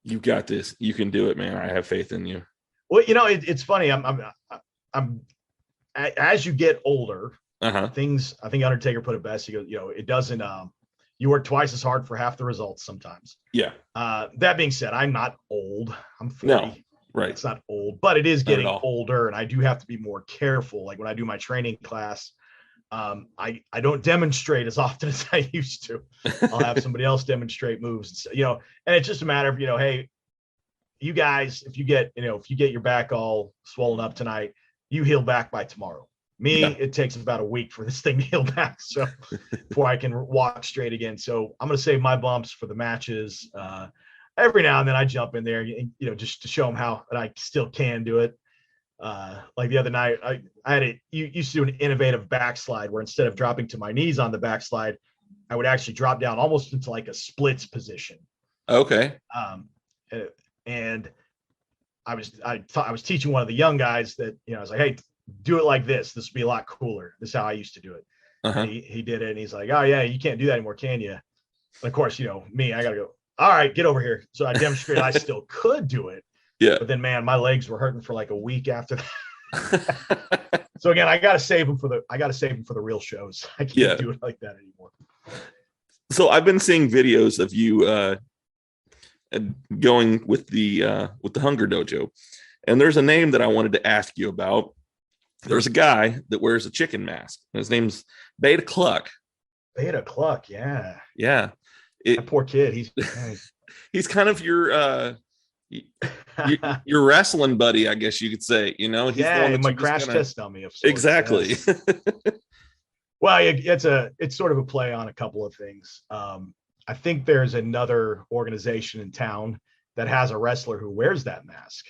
You got this. You can do it, man. I have faith in you. Well, it's funny. I'm as you get older, things, I think Undertaker put it best. He goes, it doesn't, you work twice as hard for half the results sometimes. Yeah. That being said, I'm not old. I'm 40. No, right. It's not old, but it is getting older, and I do have to be more careful. Like when I do my training class, I don't demonstrate as often as I used to. I'll have somebody else demonstrate moves, and it's just a matter of, hey, you guys, if you get your back all swollen up tonight, you heal back by tomorrow. Me, It takes about a week for this thing to heal back, so before I can walk straight again. So I'm going to save my bumps for the matches. Every now and then I jump in there, just to show them how that I still can do it. Like the other night, I had used to do an innovative backslide where instead of dropping to my knees on the backslide, I would actually drop down almost into like a splits position. Okay. And I was teaching one of the young guys that, I was like, hey, do it like this. This would be a lot cooler. This is how I used to do it. He did it, and he's like, oh yeah, you can't do that anymore, can you? And of course, me, I gotta go, all right, get over here. So I demonstrated I still could do it. Yeah. But then, man, my legs were hurting for like a week after that. So again, I gotta save them for the real shows. I can't do it like that anymore. So I've been seeing videos of you going with the Hunger Dojo, and there's a name that I wanted to ask you about. there's a guy that wears a chicken mask. His name's Beta Cluck. Beta Cluck, yeah. Yeah. That poor kid. He's kind of your wrestling buddy, I guess you could say. He's the one that's my crash test dummy of sorts. Exactly. Yes. Well, it's sort of a play on a couple of things. I think there's another organization in town that has a wrestler who wears that mask.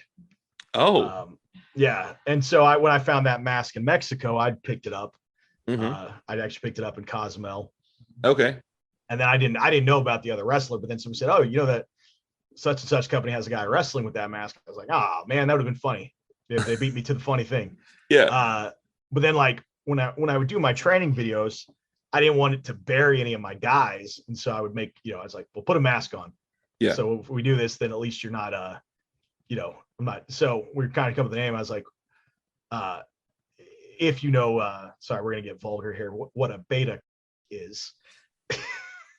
Oh, yeah. And so when I found that mask in Mexico, I picked it up. mm-hmm. I'd actually picked it up in Cozumel. Okay. And then I didn't know about the other wrestler, but then somebody said, "Oh, that such and such company has a guy wrestling with that mask." I was like, "Oh man, that would have been funny if they beat me to the funny thing." Yeah. But then like when I would do my training videos, I didn't want it to bury any of my guys, and so I would make I was like, "Well, put a mask on." Yeah. So if we do this, then at least you're not I'm not. So we kind of come up with the name. I was like, if sorry, we're gonna get vulgar here. What a beta is.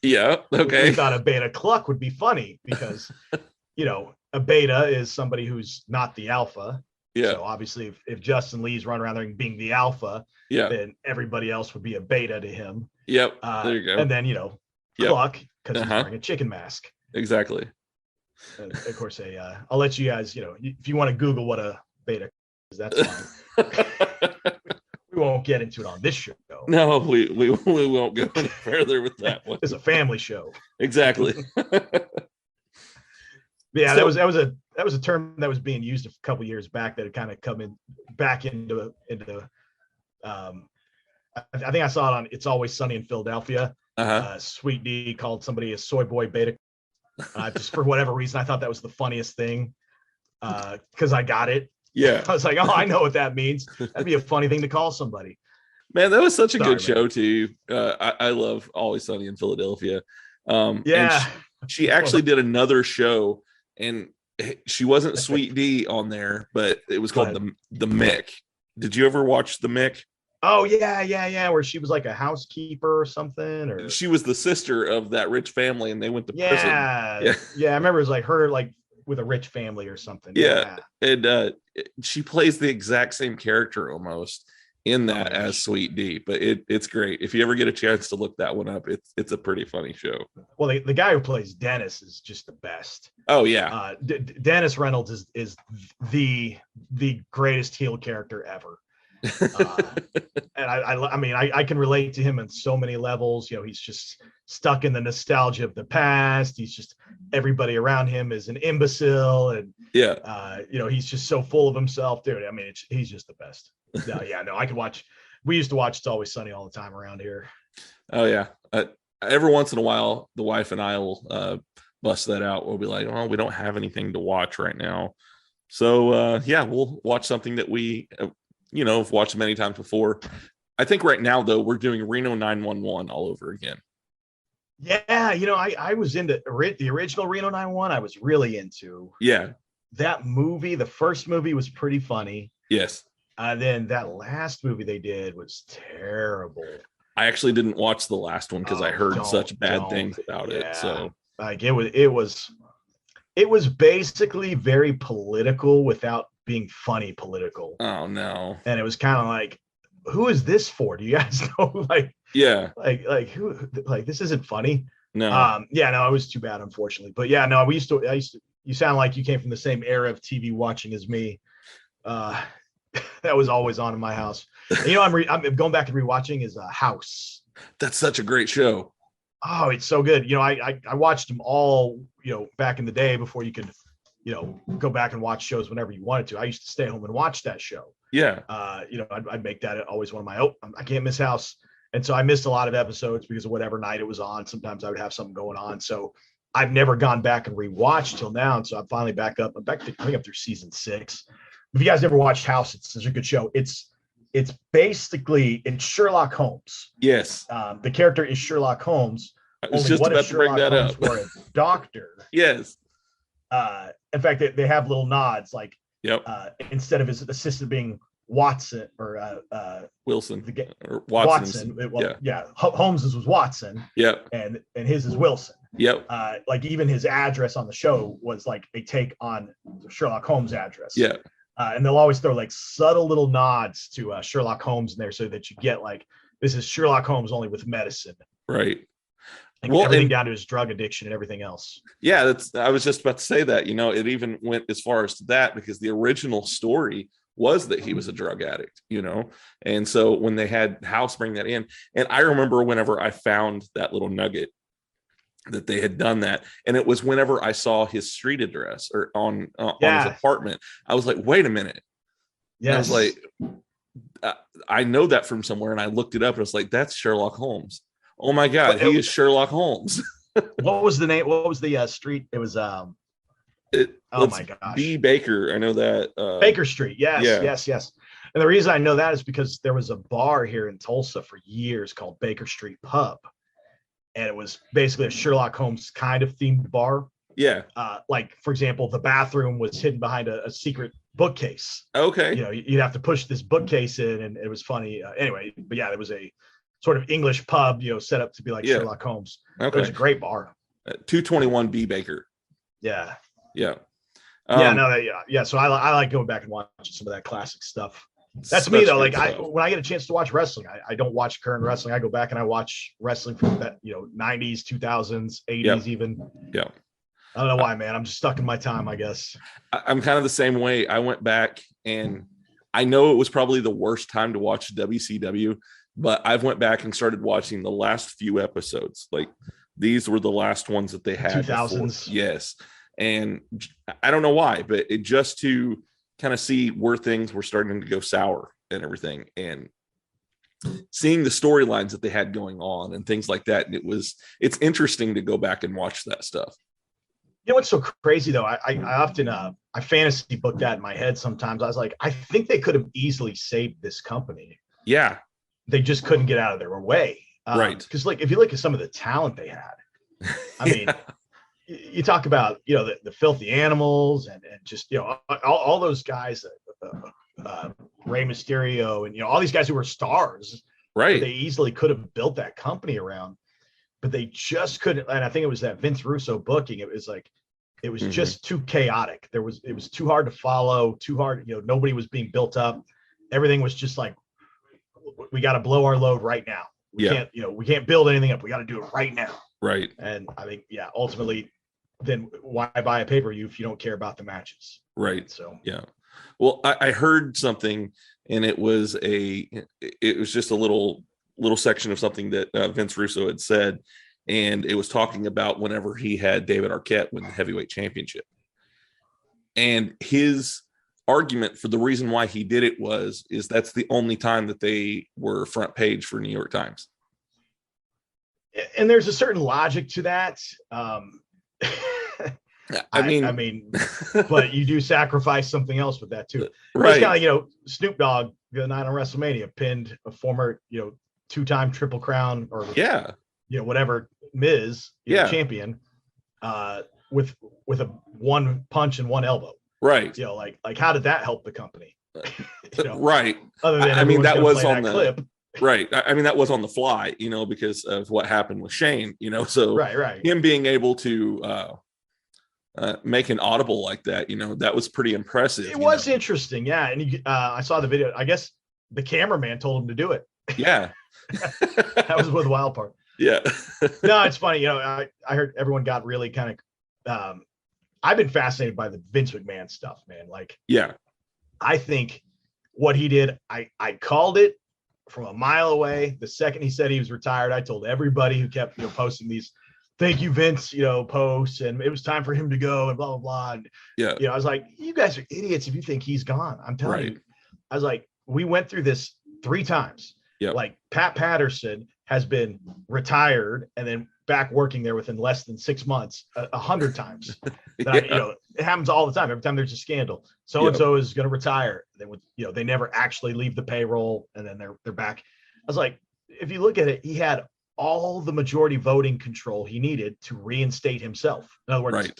Yeah. Okay. We thought a beta cluck would be funny because, a beta is somebody who's not the alpha. Yeah. So obviously, if Justin Lee's running around there being the alpha, then everybody else would be a beta to him. Yep. There you go. And then cluck because he's wearing a chicken mask. Exactly. And of course, I'll let you guys. If you want to Google what a beta is, that's fine. We won't get into it on this show. No, we won't go any further with that one. It's a family show. Exactly. Yeah, so, that was a term that was being used a couple years back that had kind of come back into I think I saw it on It's Always Sunny in Philadelphia. Sweet D called somebody a soy boy beta. Just for whatever reason, I thought that was the funniest thing because I got it. Yeah. I was like, oh, I know what that means. That'd be a funny thing to call somebody. Man, that was such a good show too. I love Always Sunny in Philadelphia. Yeah. She actually did another show, and she wasn't Sweet D on there, but it was called the Mick. Did you ever watch the Mick? Oh yeah. Where she was like a housekeeper or something, or she was the sister of that rich family, and they went to prison. Yeah. I remember it was like her with a rich family or something. Yeah. And she plays the exact same character almost in that as Sweet D, but it's great. If you ever get a chance to look that one up, it's a pretty funny show. Well, the guy who plays Dennis is just the best. Oh yeah. Dennis Reynolds is the greatest heel character ever. And I can relate to him on so many levels. He's just stuck in the nostalgia of the past. He's just, everybody around him is an imbecile, and he's just so full of himself, dude. I mean, he's just the best. I could watch. We used to watch It's Always Sunny all the time around here. Oh yeah. Every once in a while, the wife and I will bust that out. We'll be like, oh, we don't have anything to watch right now, so we'll watch something that we have watched many times before. I think right now though we're doing Reno 911 all over again. Yeah, I was into the original Reno 911. I was really into. Yeah. That movie, the first movie was pretty funny. Yes. Then that last movie they did was terrible. I actually didn't watch the last one because I heard such bad things about it. So like it was basically very political without being funny political. Oh no. And it was kind of like, who is this for? Do you guys know? Like who, like this isn't funny. No. It was too bad, unfortunately. But yeah, no, I used to, you sound like you came from the same era of TV watching as me. That was always on in my house. And, I'm going back and rewatching is House. That's such a great show. Oh, it's so good. I watched them all, back in the day before you could, go back and watch shows whenever you wanted to. I used to stay home and watch that show. Yeah. I'd make that always one of my, I can't miss House. And so I missed a lot of episodes because of whatever night it was on. Sometimes I would have something going on. So I've never gone back and rewatched till now. And so I'm finally back up. I think I'm through season 6. If you guys never watched House, it's such a good show. It's basically Sherlock Holmes. Yes. The character is Sherlock Holmes. I was just about to bring that up. For a doctor. Yes. In fact, they have little nods like, yep. Instead of his assistant being Watson or Wilson or Watson. Holmes's was Watson. Yep. And his is Wilson. Yep. Like even his address on the show was like a take on the Sherlock Holmes address. Yeah. And they'll always throw like subtle little nods to Sherlock Holmes in there so that you get like, this is Sherlock Holmes only with medicine. Right. Like Well, everything and- down to his drug addiction and everything else. Yeah, I was just about to say that, it even went as far as that because the original story was that he was a drug addict, and so when they had House bring that in, and I remember whenever I found that little nugget that they had done that, and it was whenever I saw his street address or on his apartment, I was like, wait a minute. Yeah, I was like, I know that from somewhere, and I looked it up and I was like, that's Sherlock Holmes. Oh my God, he is Sherlock Holmes. What was the name? What was the street? It was oh my gosh, B. Baker. I know that Baker Street. Yes. And the reason I know that is because there was a bar here in Tulsa for years called Baker Street Pub, and it was basically a Sherlock Holmes kind of themed bar. Yeah. Like for example, the bathroom was hidden behind a secret bookcase. Okay. You'd have to push this bookcase in, and it was funny. Anyway, but yeah, there was a sort of English pub, set up to be like Sherlock Holmes. Okay. It was a great bar. 221 B. Baker. Yeah. Yeah. So I like going back and watching some of that classic stuff. That's me though. Like when I get a chance to watch wrestling, I don't watch current wrestling. I go back and I watch wrestling from that, 90s, 2000s, 80s even. Yeah. I don't know why, man. I'm just stuck in my time, I guess. I'm kind of the same way. I went back and I know it was probably the worst time to watch WCW, but I've went back and started watching the last few episodes. Like these were the last ones that they had. 2000s. Yes. And I don't know why, but it just to kind of see where things were starting to go sour and everything, and seeing the storylines that they had going on and things like that. And it's interesting to go back and watch that stuff. You know what's so crazy though? I often I fantasy book that in my head sometimes. I was like, I think they could have easily saved this company. Yeah. They just couldn't get out of their way. Right. Because like if you look at some of the talent they had, I mean, you talk about, the filthy animals and just, all those guys, Rey Mysterio and, all these guys who were stars, right? They easily could have built that company around, but they just couldn't. And I think it was that Vince Russo booking. It was like, it was just too chaotic. It was too hard to follow, too hard. Nobody was being built up. Everything was just like, we got to blow our load right now. We can't build anything up. We got to do it right now. Right. And I think, ultimately, then why buy a pay-per-view if you don't care about the matches? Right. So, yeah. Well, I heard something, and it was just a little section of something that Vince Russo had said, and it was talking about whenever he had David Arquette win the heavyweight championship. And his argument for the reason why he did it is that's the only time that they were front page for New York Times. And there's a certain logic to that. I mean, but you do sacrifice something else with that too. Right. It's kind of Snoop Dogg the other night on WrestleMania pinned a former, two-time Triple Crown or whatever Miz champion with a one punch and one elbow. Right. Like how did that help the company? Right. Other than that was on that the clip. Right. I mean, that was on the fly, because of what happened with Shane, so right. Him being able to make an audible like that, that was pretty impressive. It was interesting. Yeah. And I saw the video. I guess the cameraman told him to do it. Yeah. That was the wild part. Yeah. No, it's funny. I heard everyone got really kind of, I've been fascinated by the Vince McMahon stuff, man. Like, yeah, I think what he did, I called it from a mile away. The second he said he was retired, I told everybody who kept posting these "thank you Vince" posts, and it was time for him to go and blah blah blah. And, I was like, you guys are idiots if you think he's gone. I'm telling you. I was like, we went through this 3 times. Like Pat Patterson has been retired and then back working there within less than 6 months 100 times. It happens all the time. Every time there's a scandal, so and so is going to retire. They never actually leave the payroll, and then they're back. I was like, if you look at it, he had all the majority voting control he needed to reinstate himself. In other words,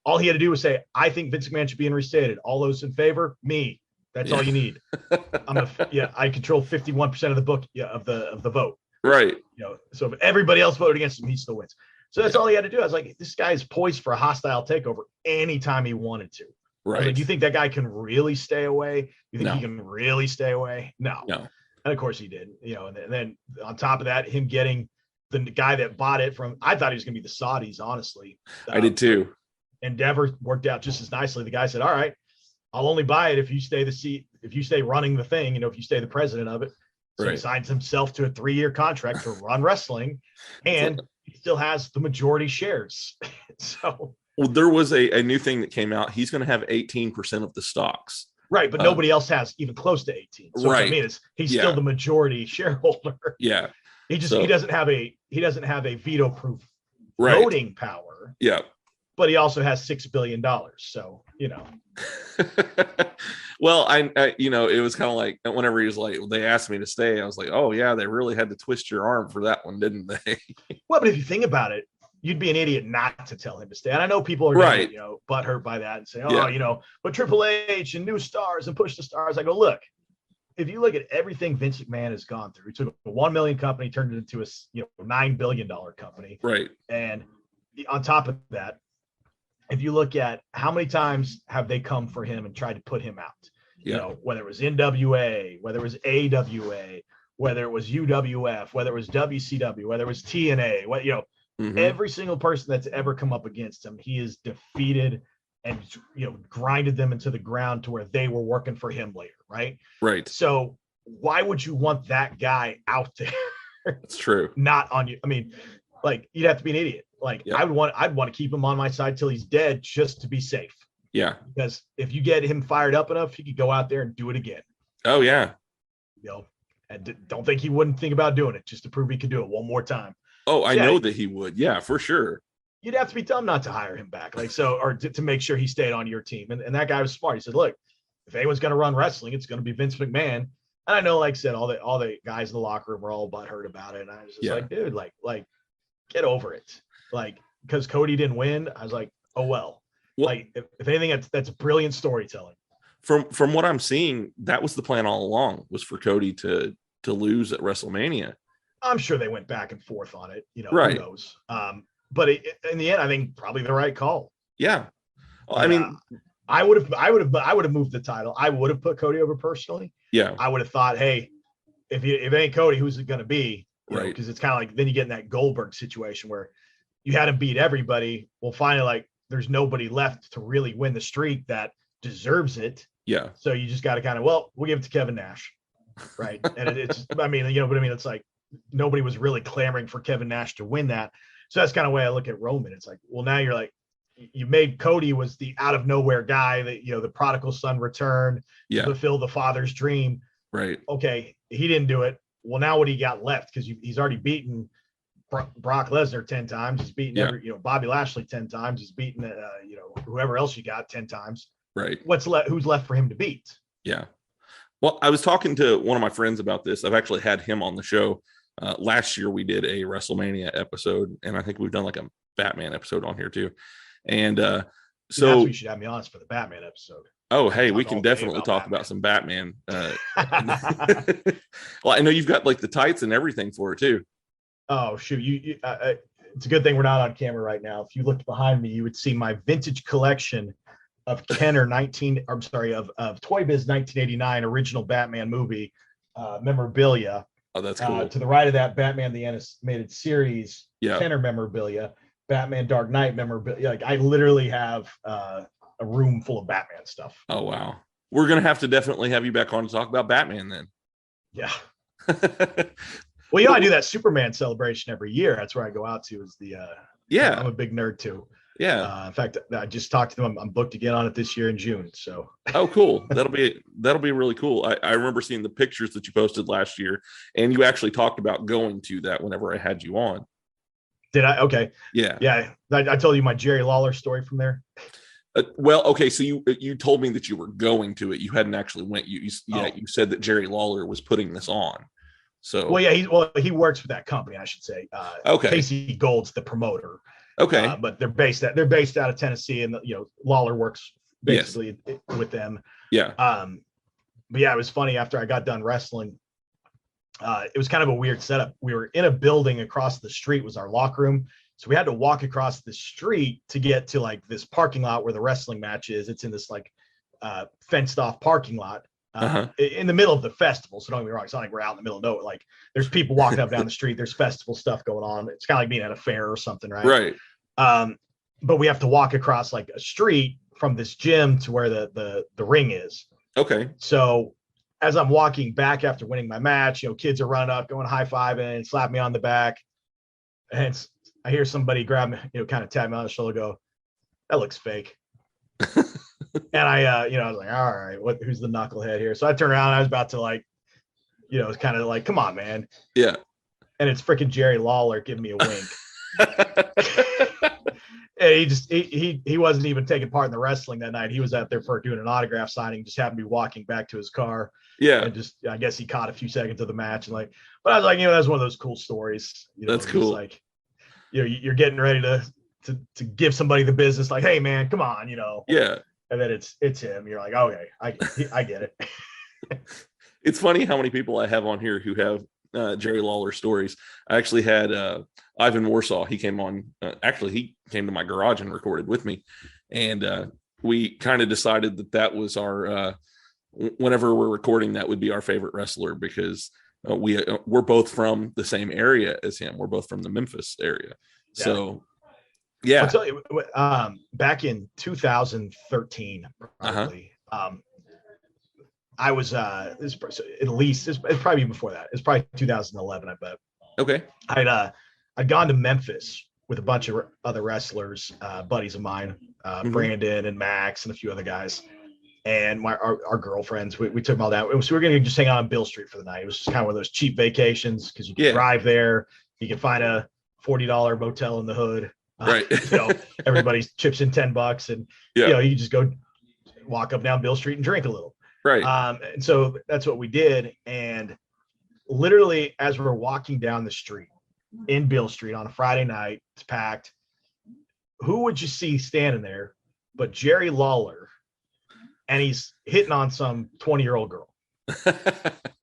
all he had to do was say, "I think Vince McMahon should be reinstated." All those in favor, me. That's all you need. I control 51% of the book of the vote. Right. So if everybody else voted against him, he still wins. So that's all he had to do. I was like, this guy is poised for a hostile takeover anytime he wanted to. Right. Like, do you think that guy can really stay away? You think No. he can really stay away? No. And of course he did. And then on top of that, him getting the guy that bought it from, I thought he was going to be the Saudis, honestly. I did too. Endeavor worked out just as nicely. The guy said, all right, I'll only buy it if you stay if you stay running the thing, if you stay the president of it. So he signs himself to a 3-year contract to run wrestling, and he still has the majority shares. So, well, there was a new thing that came out. He's going to have 18% of the stocks. Right, but nobody else has even close to 18. So what I mean is he's still the majority shareholder. Yeah. He doesn't have a veto proof right. voting power. Yeah. But he also has $6 billion. So, you know. Well, I it was kind of like whenever he was like, they asked me to stay, I was like, oh yeah, they really had to twist your arm for that one, didn't they? Well, but if you think about it, you'd be an idiot not to tell him to stay. And I know people are right. getting, butthurt by that and say, but Triple H and new stars and push the stars. I go, look, if you look at everything Vince McMahon has gone through, he took a 1 million company, turned it into a $9 billion company. Right. And on top of that, if you look at how many times have they come for him and tried to put him out, whether it was NWA, whether it was AWA, whether it was UWF, whether it was WCW, whether it was TNA, every single person that's ever come up against him, he is defeated and, grinded them into the ground to where they were working for him later. Right. Right. So why would you want that guy out there? That's true. Not on you. I mean, like, you'd have to be an idiot. Like, I'd want to keep him on my side till he's dead, just to be safe. Yeah. Because if you get him fired up enough, he could go out there and do it again. Oh yeah. And don't think he wouldn't think about doing it just to prove he could do it one more time. Oh, I know that he would. Yeah, for sure. You'd have to be dumb not to hire him back. Like, so, or to make sure he stayed on your team. And that guy was smart. He said, look, if anyone's going to run wrestling, it's going to be Vince McMahon. And I know, like I said, all the guys in the locker room were all butthurt about it. And I was just like, dude, like, get over it. Like, because Cody didn't win, I was like, oh well. Like, if anything, that's brilliant storytelling. From what I'm seeing, that was the plan all along, was for Cody to lose at WrestleMania. I'm sure they went back and forth on it. Right. Who knows? But in the end, I think probably the right call. Yeah. Well, I mean, I would have moved the title. I would have put Cody over personally. Yeah. I would have thought, hey, if it ain't Cody, who's it going to be? Right. Because it's kind of like then you get in that Goldberg situation where you had him beat everybody. Well, finally, like, there's nobody left to really win the streak that deserves it. Yeah. So you just got to kind of, we'll give it to Kevin Nash. Right. And it's, I mean, it's like nobody was really clamoring for Kevin Nash to win that. So that's kind of the way I look at Roman. It's like, well, now you're like, you made Cody was the out of nowhere guy that, the prodigal son returned to fulfill the father's dream. Right. Okay. He didn't do it. Well, now what do you got left? Because he's already beaten Brock Lesnar 10 times. He's beaten Bobby Lashley 10 times. He's beaten, whoever else you got 10 times. Right. Who's left for him to beat? Yeah. Well, I was talking to one of my friends about this. I've actually had him on the show. Last year we did a WrestleMania episode, and I think we've done like a Batman episode on here too. And so you should have me on for the Batman episode. Oh, hey, we can definitely talk about some Batman. Well, I know you've got like the tights and everything for it too. Oh shoot, it's a good thing we're not on camera right now. If you looked behind me, you would see my vintage collection of Kenner of Toy Biz 1989 original Batman movie memorabilia. Oh, that's cool. To the right of that, Batman the Animated Series Kenner memorabilia, Batman Dark Knight memorabilia. Like, I literally have a room full of Batman stuff. Oh wow, we're gonna have to definitely have you back on to talk about Batman then. Yeah. Well, I do that Superman celebration every year. That's where I go out to. Is the I'm a big nerd too. Yeah. In fact, I just talked to them. I'm booked again on it this year in June. So. Oh, cool. That'll be really cool. I remember seeing the pictures that you posted last year, and you actually talked about going to that whenever I had you on. Did I? Okay. Yeah. Yeah. I told you my Jerry Lawler story from there. Well, okay. So you told me that you were going to it. You hadn't actually went. You said that Jerry Lawler was putting this on. So. Well, he works for that company, I should say. Okay. Casey Gold's the promoter. Okay. But they're based out of Tennessee, and Lawler works basically with them. Yeah. But yeah, it was funny after I got done wrestling. It was kind of a weird setup. We were in a building across the street was our locker room. So we had to walk across the street to get to like this parking lot where the wrestling match is. It's in this like fenced off parking lot in the middle of the festival. So don't get me wrong, it's not like we're out in the middle of nowhere. Like there's people walking up down the street. There's festival stuff going on. It's kind of like being at a fair or something, right? Right. But we have to walk across like a street from this gym to where the ring is. Okay. So as I'm walking back after winning my match, kids are running up, going high-fiving, slap me on the back. And I hear somebody grab me, kind of tap me on the shoulder, go, "That looks fake." And I was like, all right, who's the knucklehead here? So I turned around, I was about to like, it's kind of like, come on, man. Yeah. And it's freaking Jerry Lawler giving me a wink. And he wasn't even taking part in the wrestling that night. He was out there for doing an autograph signing, just happened to be walking back to his car. Yeah. And just, I guess he caught a few seconds of the match and like, but I was like, that's one of those cool stories. That's cool. Like, you're getting ready to give somebody the business, like, hey man, come on, Yeah. And then it's him. You're like, okay, I get it. It's funny how many people I have on here who have Jerry Lawler stories. I actually had Ivan Warsaw. He came on. He came to my garage and recorded with me, and we kind of decided that was our. Whenever we're recording, that would be our favorite wrestler because we're both from the same area as him. We're both from the Memphis area, so. Yeah. I'll tell you, back in 2013, probably, I was at least it's probably before that. It's probably 2011, I bet. Okay. I'd gone to Memphis with a bunch of other wrestlers, buddies of mine, Brandon and Max and a few other guys, and our girlfriends. We took them all down. So we were going to just hang out on Bill Street for the night. It was just kind of one of those cheap vacations because you can drive there, you can find a $40 motel in the hood. Right. Everybody chips in $10 and you just go walk up down Bill Street and drink a little. Right. And so that's what we did. And literally as we're walking down the street in Bill Street on a Friday night, it's packed. Who would you see standing there but Jerry Lawler? And he's hitting on some 20-year-old girl.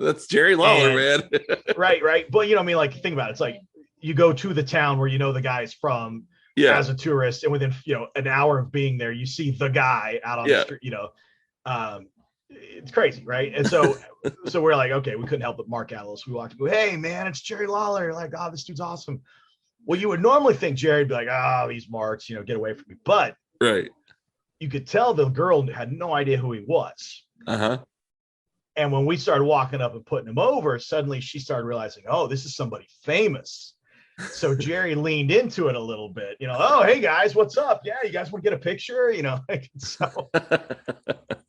That's Jerry Lawler, man. Right. But like think about it. It's like you go to the town where the guy's from. Yeah. As a tourist, and within an hour of being there, you see the guy out on the street. It's crazy, right? And so we're like, okay, we couldn't help but mark out. So we walked and go, hey man, it's Jerry Lawler. Like, oh, this dude's awesome. Well, you would normally think Jerry'd be like, oh, these marks, get away from me. But you could tell the girl had no idea who he was. And when we started walking up and putting him over, suddenly she started realizing, oh, this is somebody famous. So Jerry leaned into it a little bit, oh, hey guys, what's up? Yeah, you guys want to get a picture? So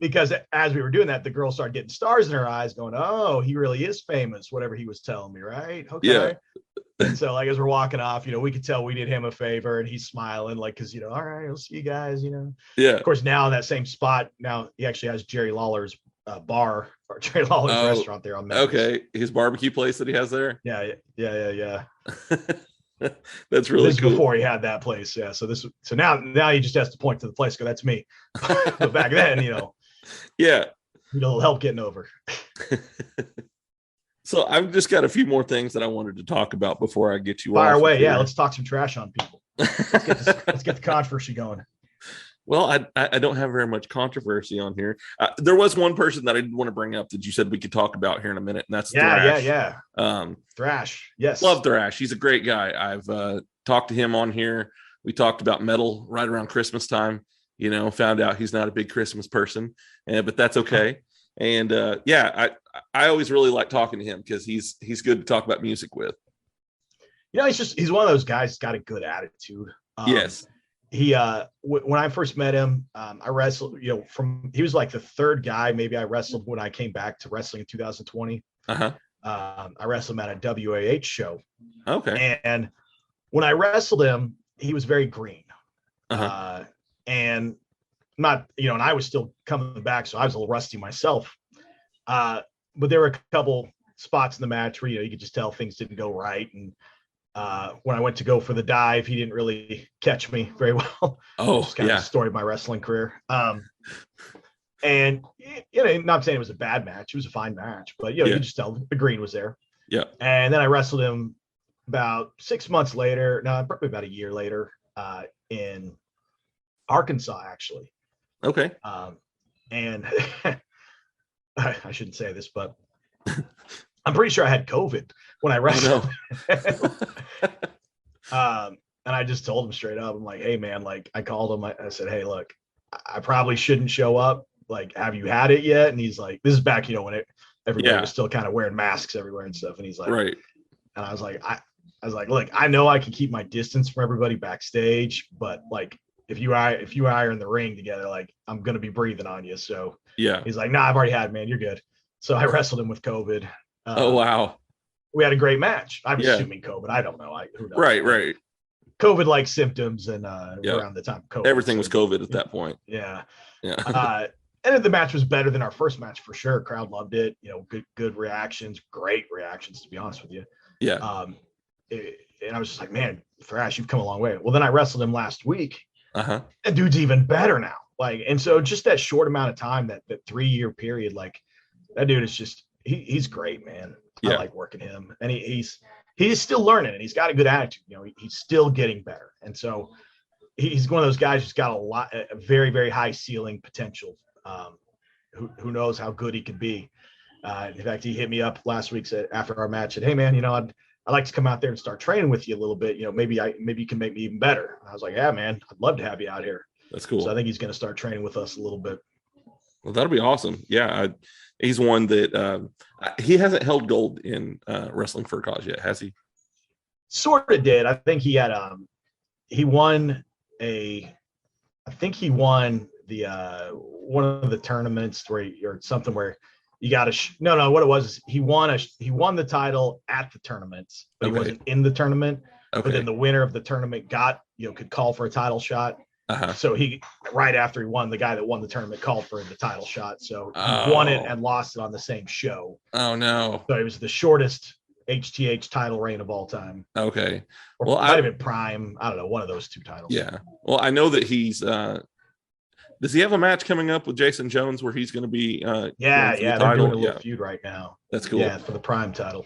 because as we were doing that, the girl started getting stars in her eyes going, oh, he really is famous, whatever he was telling me, right? Okay. Yeah. And so like as we're walking off, we could tell we did him a favor and he's smiling like, cause all right, I'll see you guys, Yeah. Of course, now in that same spot, now he actually has Jerry Lawler's bar or Jerry Lawler's restaurant there on Memphis. Okay. His barbecue place that he has there. Yeah. That's really cool. Before he had that place. Yeah. So now he just has to point to the place. Go, that's me. But back then, yeah, a little help getting over. So I've just got a few more things that I wanted to talk about before I get you fire off away. Yeah. Let's talk some trash on people. Let's get the controversy going. Well, I don't have very much controversy on here. There was one person that I did want to bring up that you said we could talk about here in a minute, and that's Thrash. Yeah. Thrash, yes. Love Thrash. He's a great guy. I've talked to him on here. We talked about metal right around Christmas time. Found out he's not a big Christmas person, but that's okay. And I always really like talking to him because he's good to talk about music with. He's one of those guys that's got a good attitude. Yes. He when I first met him, I wrestled, he was like the third guy maybe I wrestled when I came back to wrestling in 2020. I wrestled him at a WAH show. Okay. And when I wrestled him, he was very green. And not, and I was still coming back, so I was a little rusty myself. But there were a couple spots in the match where, you could just tell things didn't go right. And when I went to go for the dive, he didn't really catch me very well. Oh, just kind of the story of my wrestling career. And not saying it was a bad match; it was a fine match, but you just tell the green was there. Yeah. And then I wrestled him about 6 months later, no, probably about a year later, in Arkansas, actually. Okay. And I shouldn't say this, but I'm pretty sure I had COVID when I wrestled. And I just told him straight up, I'm like, hey man, like I called him. I said, hey, look, I probably shouldn't show up. Like, have you had it yet? And he's like, this is back, when everybody was still kind of wearing masks everywhere and stuff. And he's like, right. And I was like, look, I know I can keep my distance from everybody backstage, but like, if you and I are in the ring together, like I'm going to be breathing on you. So yeah, he's like, nah, I've already had it, man. You're good. So I wrestled him with COVID. Oh, wow. We had a great match. I'm assuming COVID. I don't know. Who knows? Right. COVID-like symptoms and around the time of COVID. Everything was COVID at that point. Yeah. Yeah. And the match was better than our first match for sure. Crowd loved it. Good reactions, great reactions, to be honest with you. Yeah. And I was just like, man, Thrash, you've come a long way. Well, then I wrestled him last week. Uh-huh. And dude's even better now. Like, and so just that short amount of time, that 3-year period, like that dude is just, he's great, man. Yeah. I like working him, and he's still learning, and he's got a good attitude. He's still getting better. And so he's one of those guys who's got a very, very high ceiling potential. Who knows how good he could be. In fact, he hit me up last week, said after our match, said, hey man, I'd like to come out there and start training with you a little bit. Maybe you can make me even better. And I was like, yeah, man, I'd love to have you out here. That's cool. So I think he's going to start training with us a little bit. Well, that'll be awesome. Yeah. He's one that he hasn't held gold in Wrestling for a Cause yet, has he? Sort of did. I think he had he won the one of the tournaments where you got to what it was is he won the title at the tournaments, but he wasn't in the tournament. Okay. But then the winner of the tournament could call for a title shot. Uh-huh. So right after he won, the guy that won the tournament called for the title shot. So he won it and lost it on the same show. Oh no. So it was the shortest HTH title reign of all time. Okay. Or might have been Prime. I don't know, one of those two titles. Yeah. Well, I know that he's does he have a match coming up with Jason Jones where he's going to be they're doing a little feud right now. That's cool. Yeah, for the Prime title.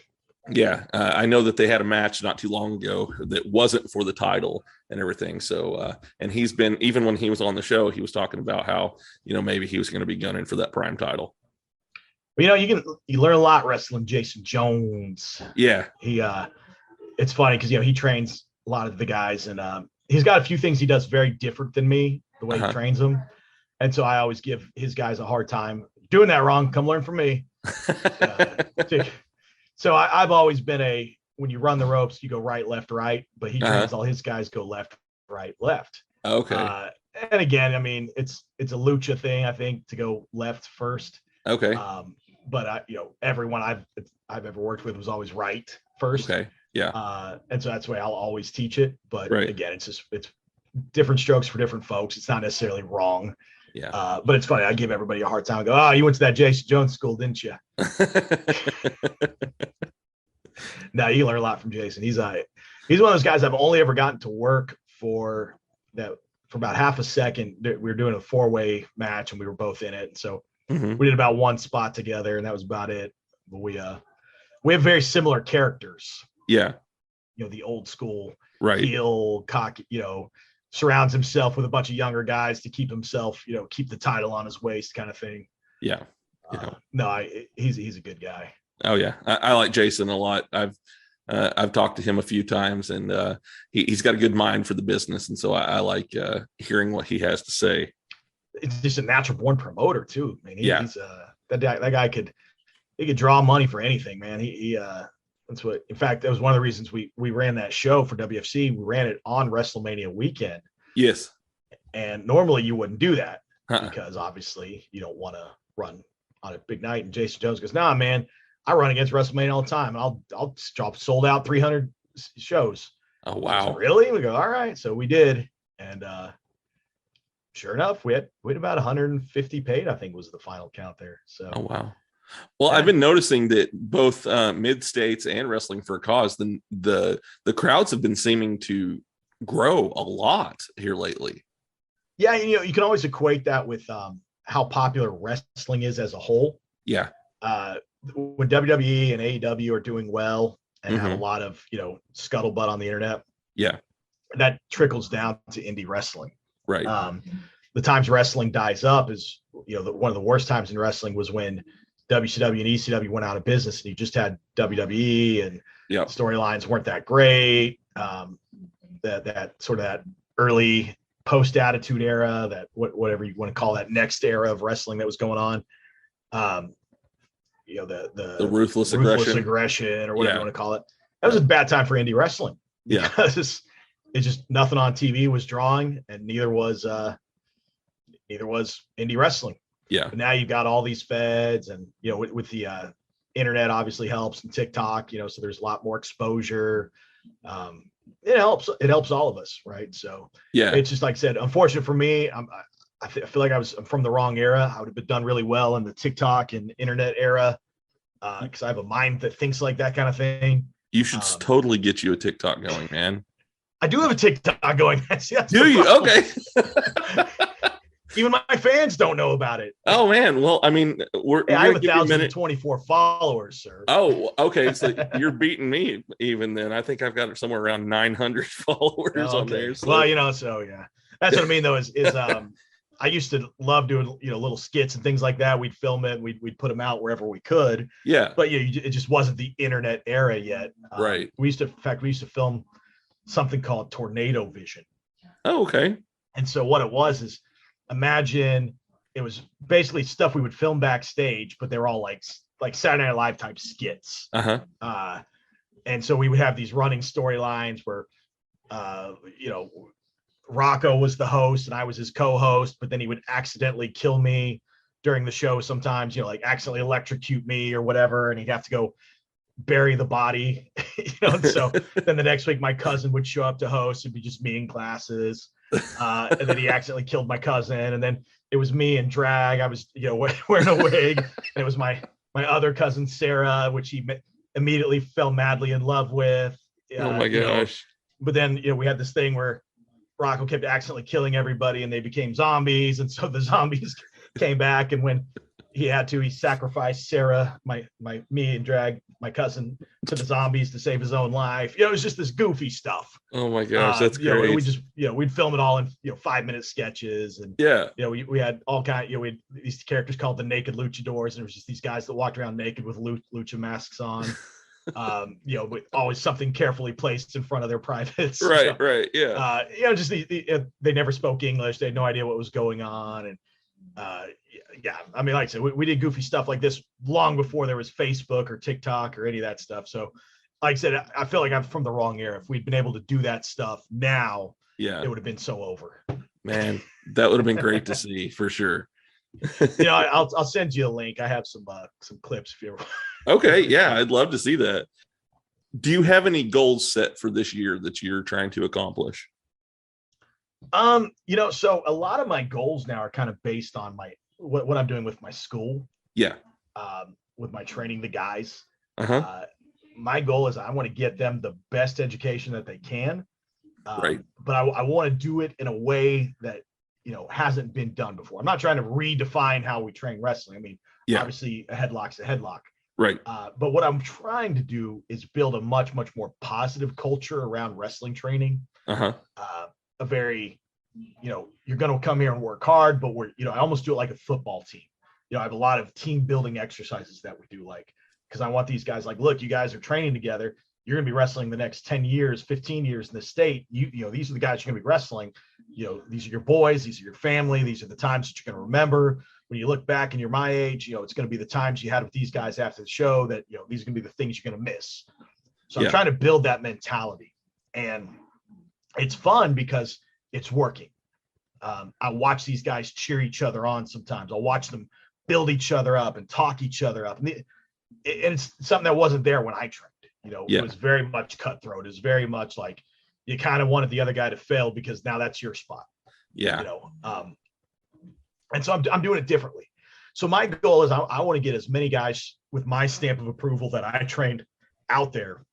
Yeah, I know that they had a match not too long ago that wasn't for the title and everything. So, and he's been, even when he was on the show, he was talking about how, maybe he was going to be gunning for that Prime title. Well, you learn a lot wrestling Jason Jones. Yeah. It's funny because, he trains a lot of the guys, and he's got a few things he does very different than me, the way he trains them. And so I always give his guys a hard time. Doing that wrong, come learn from me. So I've always been when you run the ropes, you go right, left, right, but he trains all his guys go left, right, left. Okay. And again, I mean, it's a lucha thing, I think, to go left first. Okay. But everyone I've ever worked with was always right first. Okay. Yeah. And so that's the way I'll always teach it. But right. Again, it's different strokes for different folks. It's not necessarily wrong. Yeah. But it's funny. I give everybody a hard time. I go, you went to that Jason Jones school, didn't you? No, you learn a lot from Jason. He's one of those guys I've only ever gotten to work for about half a second. We were doing a 4-way match and we were both in it. So we did about one spot together and that was about it. But we have very similar characters. Yeah. The old school heel, cocky, surrounds himself with a bunch of younger guys to keep himself, keep the title on his waist kind of thing. Yeah. He's a good guy. Oh yeah. I like Jason a lot. I've talked to him a few times and he's got a good mind for the business. And so I like hearing what he has to say. It's just a natural born promoter too. I mean, he's that guy could draw money for anything, man. That's what, in fact, that was one of the reasons we ran that show for WFC. We ran it on WrestleMania weekend. Yes. And normally you wouldn't do that because obviously you don't want to run on a big night. And Jason Jones goes, nah, man, I run against WrestleMania all the time. And I'll drop sold out 300 shows. Oh, wow. So, really? We go, all right. So we did. And sure enough, we had about 150 paid, I think was the final count there. So, oh, wow. Well, I've been noticing that both Mid-States and Wrestling for a Cause, the crowds have been seeming to grow a lot here lately. Yeah, you can always equate that with how popular wrestling is as a whole. Yeah. When WWE and AEW are doing well, and have a lot of, scuttlebutt on the internet. Yeah. That trickles down to indie wrestling. Right. The times wrestling dies up is, one of the worst times in wrestling was when WCW and ECW went out of business, and you just had WWE, and storylines weren't that great. That sort of that early post-attitude era, that whatever you want to call that next era of wrestling that was going on. The ruthless aggression or whatever you want to call it. That was a bad time for indie wrestling. Yeah. Because it's just nothing on TV was drawing, and neither was indie wrestling. Yeah. But now you've got all these feds, and with the internet obviously helps, and TikTok, so there's a lot more exposure. It helps all of us, right? So it's just like I said, unfortunate for me. I feel like I'm from the wrong era. I would have been done really well in the TikTok and internet era, because I have a mind that thinks like that kind of thing. You should totally get you a TikTok going, man. I do have a TikTok going. That's do you? Okay. Even my fans don't know about it. Oh man. Well, I mean, I have 1,024 followers, sir. Oh, okay. So you're beating me even then. I think I've got somewhere around 900 followers on there. So. Well, that's what I mean though, is I used to love doing, little skits and things like that. We'd film it, we'd put them out wherever we could. Yeah. But it just wasn't the internet era yet. Right. We used to film something called Tornado Vision. Oh, okay. And so what it was is, imagine it was basically stuff we would film backstage, but they were all like Saturday Night Live type skits. And so we would have these running storylines where, Rocco was the host and I was his co-host, but then he would accidentally kill me during the show sometimes, like accidentally electrocute me or whatever, and he'd have to go bury the body. And so then the next week my cousin would show up to host. It'd be just me in glasses. And then he accidentally killed my cousin, and then it was me in drag. I was wearing a wig, and it was my other cousin Sarah, which he immediately fell madly in love with. Oh my gosh. But then we had this thing where Rocco kept accidentally killing everybody, and they became zombies, and so the zombies came back, and when he had to, he sacrificed Sarah, me in drag, my cousin, to the zombies to save his own life. It was just this goofy stuff. Oh my gosh, that's great. We just we'd film it all in 5-minute sketches, and we had all kind. We had these characters called the Naked Luchadors, and it was just these guys that walked around naked with lucha masks on. With always something carefully placed in front of their privates. Right, right, yeah. Just they never spoke English. They had no idea what was going on, and I mean, like I said, we did goofy stuff like this long before there was Facebook or TikTok or any of that stuff. So, like I said, I feel like I'm from the wrong era. If we'd been able to do that stuff now, it would have been so over. Man, that would have been great to see for sure. I'll send you a link. I have some clips if you ever. Okay, yeah, I'd love to see that. Do you have any goals set for this year that you're trying to accomplish? So a lot of my goals now are kind of based on what I'm doing with my school. Yeah. With my training the guys. My goal is I want to get them the best education that they can. Right. But I want to do it in a way that, hasn't been done before. I'm not trying to redefine how we train wrestling. I mean, obviously a headlock's a headlock. Right. But what I'm trying to do is build a much, much more positive culture around wrestling training. A very, you're going to come here and work hard, but I almost do it like a football team. I have a lot of team building exercises that we do, because I want these guys look, you guys are training together. You're going to be wrestling the next 10 years, 15 years in the state. These are the guys you're going to be wrestling. These are your boys. These are your family. These are the times that you're going to remember. When you look back and you're my age, it's going to be the times you had with these guys after the show that, these are going to be the things you're going to miss. So I'm trying to build that mentality, and it's fun because it's working. I watch these guys cheer each other on sometimes. I'll watch them build each other up and talk each other up. And it's something that wasn't there when I trained. It was very much cutthroat. It was very much like you kind of wanted the other guy to fail because now that's your spot. And so I'm doing it differently. So my goal is I want to get as many guys with my stamp of approval that I trained out there.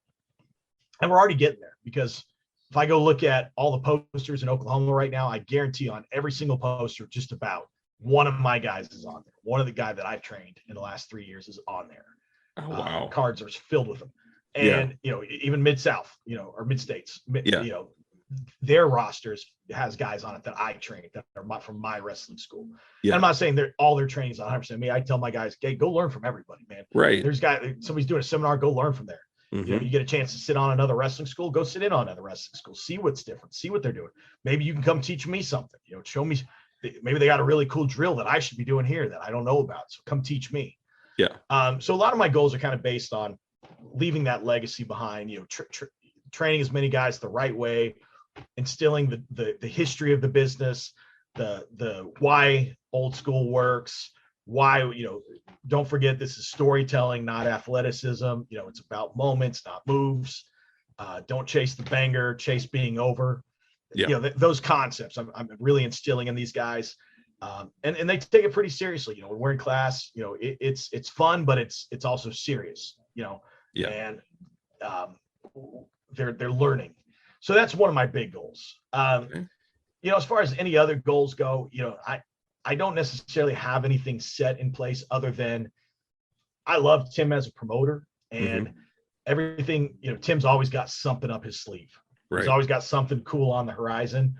And we're already getting there, because if I go look at all the posters in Oklahoma right now, I guarantee on every single poster, just about one of my guys is on there. One of the guys that I've trained in the last 3 years is on there. Oh, wow. Cards are filled with them. And, even Mid-South, or Mid-States, Yeah. their rosters has guys on it that I trained that are from my wrestling school. Yeah. And I'm not saying all their training is 100% me. I tell my guys, hey, go learn from everybody, man. Right. There's somebody's doing a seminar, go learn from there. Mm-hmm. You get a chance to sit on another wrestling school, go sit in on another wrestling school, see what's different, see what they're doing. Maybe you can come teach me something, show me, maybe they got a really cool drill that I should be doing here that I don't know about. So come teach me. Yeah. So a lot of my goals are kind of based on leaving that legacy behind, training as many guys the right way, instilling the history of the business, the why old school works, why, don't forget this is storytelling, not athleticism. It's about moments, not moves. Don't chase the banger, chase being over. Yeah. Those concepts I'm really instilling in these guys. And they take it pretty seriously. When we're in class, it's fun, but it's also serious, Yeah. and they're learning. So that's one of my big goals. Okay. As far as any other goals go, I don't necessarily have anything set in place other than I love Tim as a promoter, and everything, Tim's always got something up his sleeve. Right. He's always got something cool on the horizon.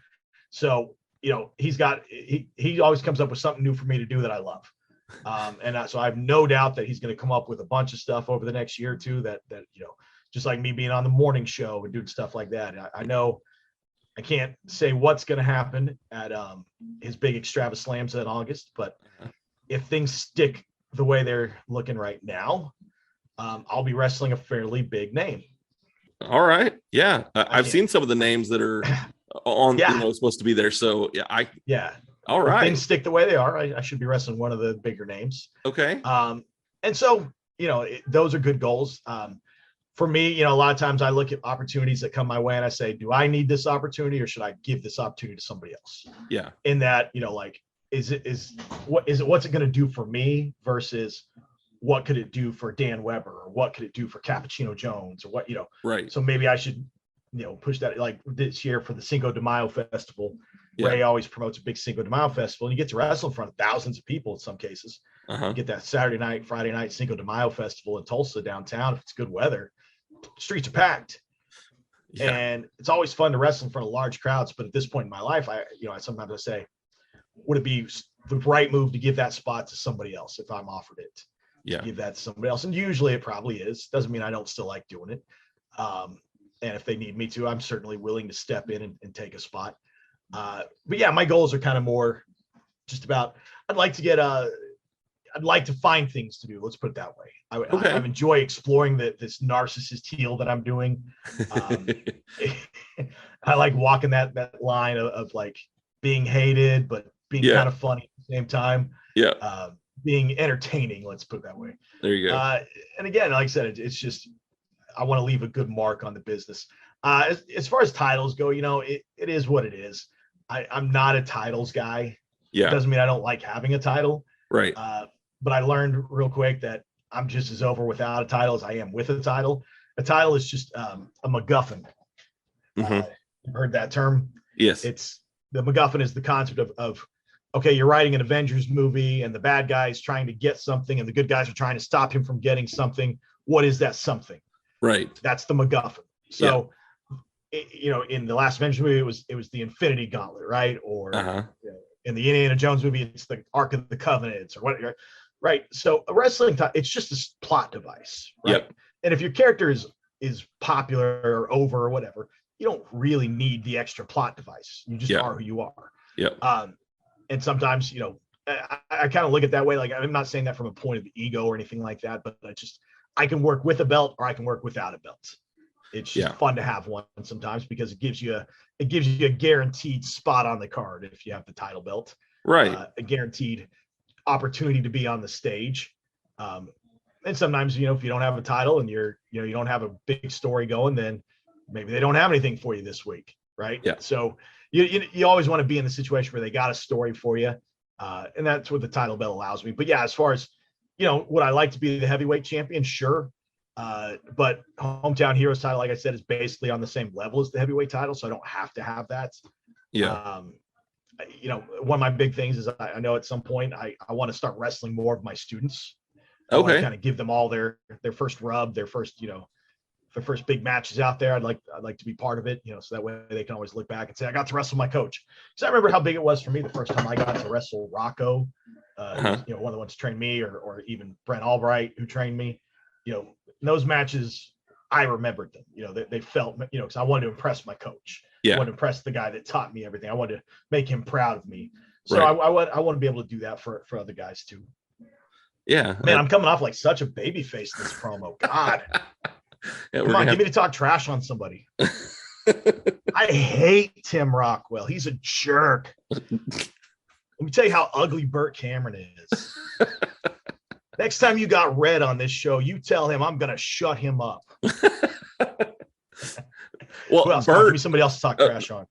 So, he always comes up with something new for me to do that I love. So I have no doubt that he's going to come up with a bunch of stuff over the next year or two that just like me being on the morning show and doing stuff like that. I know I can't say what's going to happen at his big Extravaslams in August, but if things stick the way they're looking right now, I'll be wrestling a fairly big name. All right. Yeah. I've seen some of the names that are on, supposed to be there. So All right. If things stick the way they are, I should be wrestling one of the bigger names. Okay. And so, those are good goals. For me, a lot of times I look at opportunities that come my way and I say, do I need this opportunity or should I give this opportunity to somebody else? Yeah. In that, what's it going to do for me versus what could it do for Dan Weber or what could it do for Cappuccino Jones or what, Right. So maybe I should, push that, like this year for the Cinco de Mayo festival. Yeah. Ray always promotes a big Cinco de Mayo festival, and you get to wrestle in front of thousands of people in some cases. You get that Saturday night, Friday night Cinco de Mayo festival in Tulsa downtown. If it's good weather, streets are packed. Yeah. And it's always fun to wrestle in front of large crowds. But at this point in my life, I sometimes say, would it be the right move to give that spot to somebody else if I'm offered it? Yeah. To give that to somebody else. And usually it probably is. Doesn't mean I don't still like doing it. And if they need me to, I'm certainly willing to step in and take a spot. But yeah, my goals are kind of more just about, I'd like to find things to do. Let's put it that way. I enjoy exploring this narcissist heel that I'm doing. I like walking that line of like being hated, but being kind of funny at the same time. Yeah. Being entertaining. Let's put it that way. There you go. And again, like I said, it's just, I want to leave a good mark on the business. As far as titles go, it is what it is. I'm not a titles guy. Yeah. It doesn't mean I don't like having a title. Right. But I learned real quick that I'm just as over without a title as I am with a title. A title is just a MacGuffin. You've heard that term? Yes. It's the MacGuffin is the concept of okay, you're writing an Avengers movie and the bad guy is trying to get something and the good guys are trying to stop him from getting something. What is that something? Right. That's the MacGuffin. So, in the last Avengers movie, it was the Infinity Gauntlet, right? Or in the Indiana Jones movie, it's the Ark of the Covenants or what, right? So a wrestling, it's just a plot device, right? Yep. And if your character is popular or over or whatever, you don't really need the extra plot device. You just are who you are. Yep. And sometimes, I kind of look at it that way. Like, I'm not saying that from a point of ego or anything like that, but I can work with a belt or I can work without a belt. It's just fun to have one sometimes because it gives you a guaranteed spot on the card if you have the title belt, right? A guaranteed opportunity to be on the stage. And sometimes, if you don't have a title and you don't have a big story going, then maybe they don't have anything for you this week, right? Yeah. So you always want to be in the situation where they got a story for you, and that's what the title belt allows me. But yeah, as far as would I like to be the heavyweight champion? Sure. But Hometown Heroes title, like I said, is basically on the same level as the heavyweight title, so I don't have to have that. Yeah. One of my big things is I know at some point I want to start wrestling more of my students. I Okay. want to kind of give them all their first rub, their first, the first big matches out there. I'd like to be part of it, so that way they can always look back and say, I got to wrestle my coach. Because I remember how big it was for me the first time I got to wrestle Rocco, one of the ones who trained me, or even Brent Albright, who trained me. Those matches, I remembered them. They felt, because I wanted to impress my coach. Yeah. I wanted to impress the guy that taught me everything. I wanted to make him proud of me. So Right. I want to be able to do that for other guys too. Yeah. Man, I'm coming off like such a baby face in this promo. God. Yeah, Come on, give me to talk trash on somebody. I hate Tim Rockwell. He's a jerk. Let me tell you how ugly Burt Cameron is. Next time you got Red on this show, you tell him I'm going to shut him up. Well, Who else? Burt, Give me somebody else to talk trash on.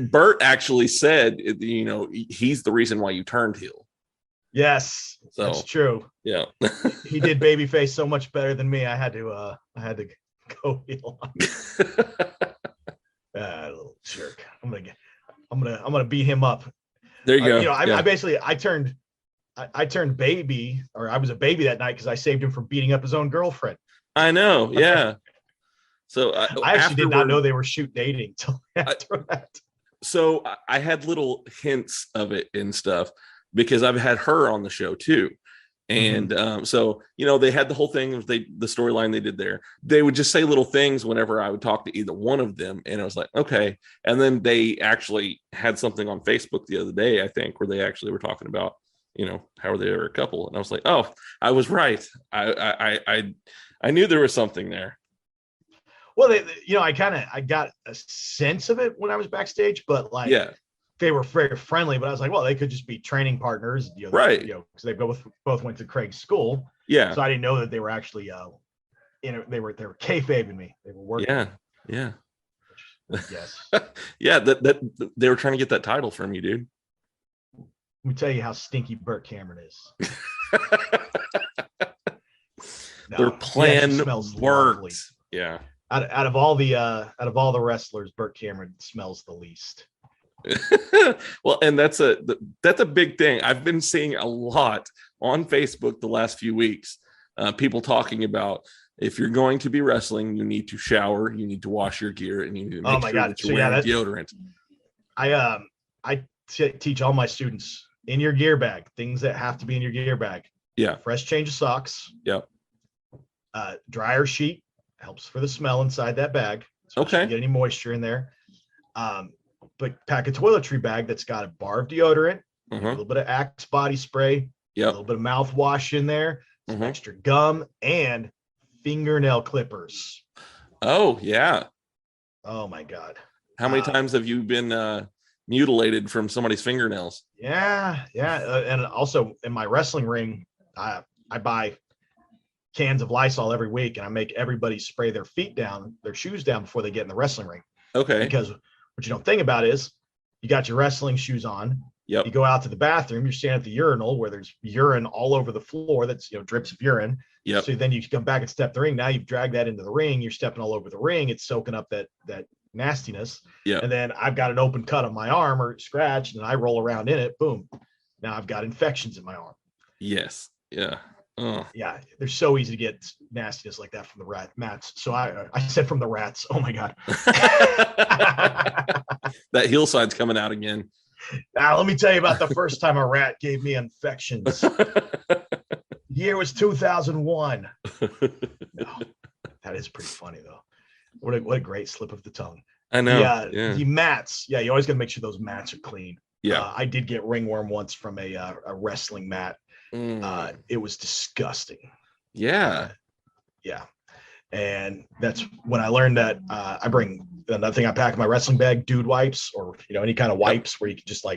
Burt actually said, he's the reason why you turned heel. Yes, So, that's true. Yeah. He did babyface so much better than me. I had to go heel on him. Little jerk. I'm gonna beat him up. There you go. I turned baby, or I was a baby that night because I saved him from beating up his own girlfriend. I know. Yeah. So I actually did not know they were dating till after that. So I had little hints of it and stuff because I've had her on the show too. And so, they had the whole thing of the storyline they did there. They would just say little things whenever I would talk to either one of them. And I was like, okay. And then they actually had something on Facebook the other day, I think, where they actually were talking about, how they were a couple. And I was like, oh, I was right. I knew there was something there. Well, I got a sense of it when I was backstage, but they were very friendly. But I was like, well, they could just be training partners, right? Because they both went to Craig's school. Yeah. So I didn't know that they were actually, they were kayfabing me. They were working. Yeah. Yeah. Yes. Yeah. That they were trying to get that title from you, dude. Let me tell you how stinky Burt Cameron is. Their plan smells worked. lovely. Yeah. Out of all the wrestlers, Burt Cameron smells the least. Well, and that's a big thing. I've been seeing a lot on Facebook the last few weeks. People talking about, if you're going to be wrestling, you need to shower, you need to wash your gear, and you need to make sure that you're wearing deodorant. I teach all my students, in your gear bag, things that have to be in your gear bag. Yeah. Fresh change of socks. Yep. Dryer sheet helps for the smell inside that bag. Okay. Get any moisture in there. But pack a toiletry bag that's got a bar of deodorant, a little bit of Axe body spray, a little bit of mouthwash in there, some extra gum, and fingernail clippers. Oh, yeah. Oh, my God. How many times have you been mutilated from somebody's fingernails? Yeah. And also in my wrestling ring, I buy cans of Lysol every week, and I make everybody spray their shoes down before they get in the wrestling ring. Okay. Because what you don't think about is, you got your wrestling shoes on. Yep. You go out to the bathroom, you're standing at the urinal where there's urine all over the floor. That's, drips of urine. Yep. So then you come back and step the ring. Now you've dragged that into the ring. You're stepping all over the ring. It's soaking up that nastiness. Yeah. And then I've got an open cut on my arm or scratch, and I roll around in it. Boom. Now I've got infections in my arm. Yes. Yeah. Yeah, they're so easy to get nastiness like that from the mats. So I said from the rats. Oh my God. That heel side's coming out again. Now let me tell you about the first time a rat gave me infections. Year was 2001. No, that is pretty funny though. What a great slip of the tongue. I know. Yeah. The mats. Yeah, you always got to make sure those mats are clean. Yeah. I did get ringworm once from a wrestling mat. It was disgusting. Yeah. Yeah. And that's when I learned that I bring another thing I pack in my wrestling bag, dude wipes, or any kind of wipes where you can just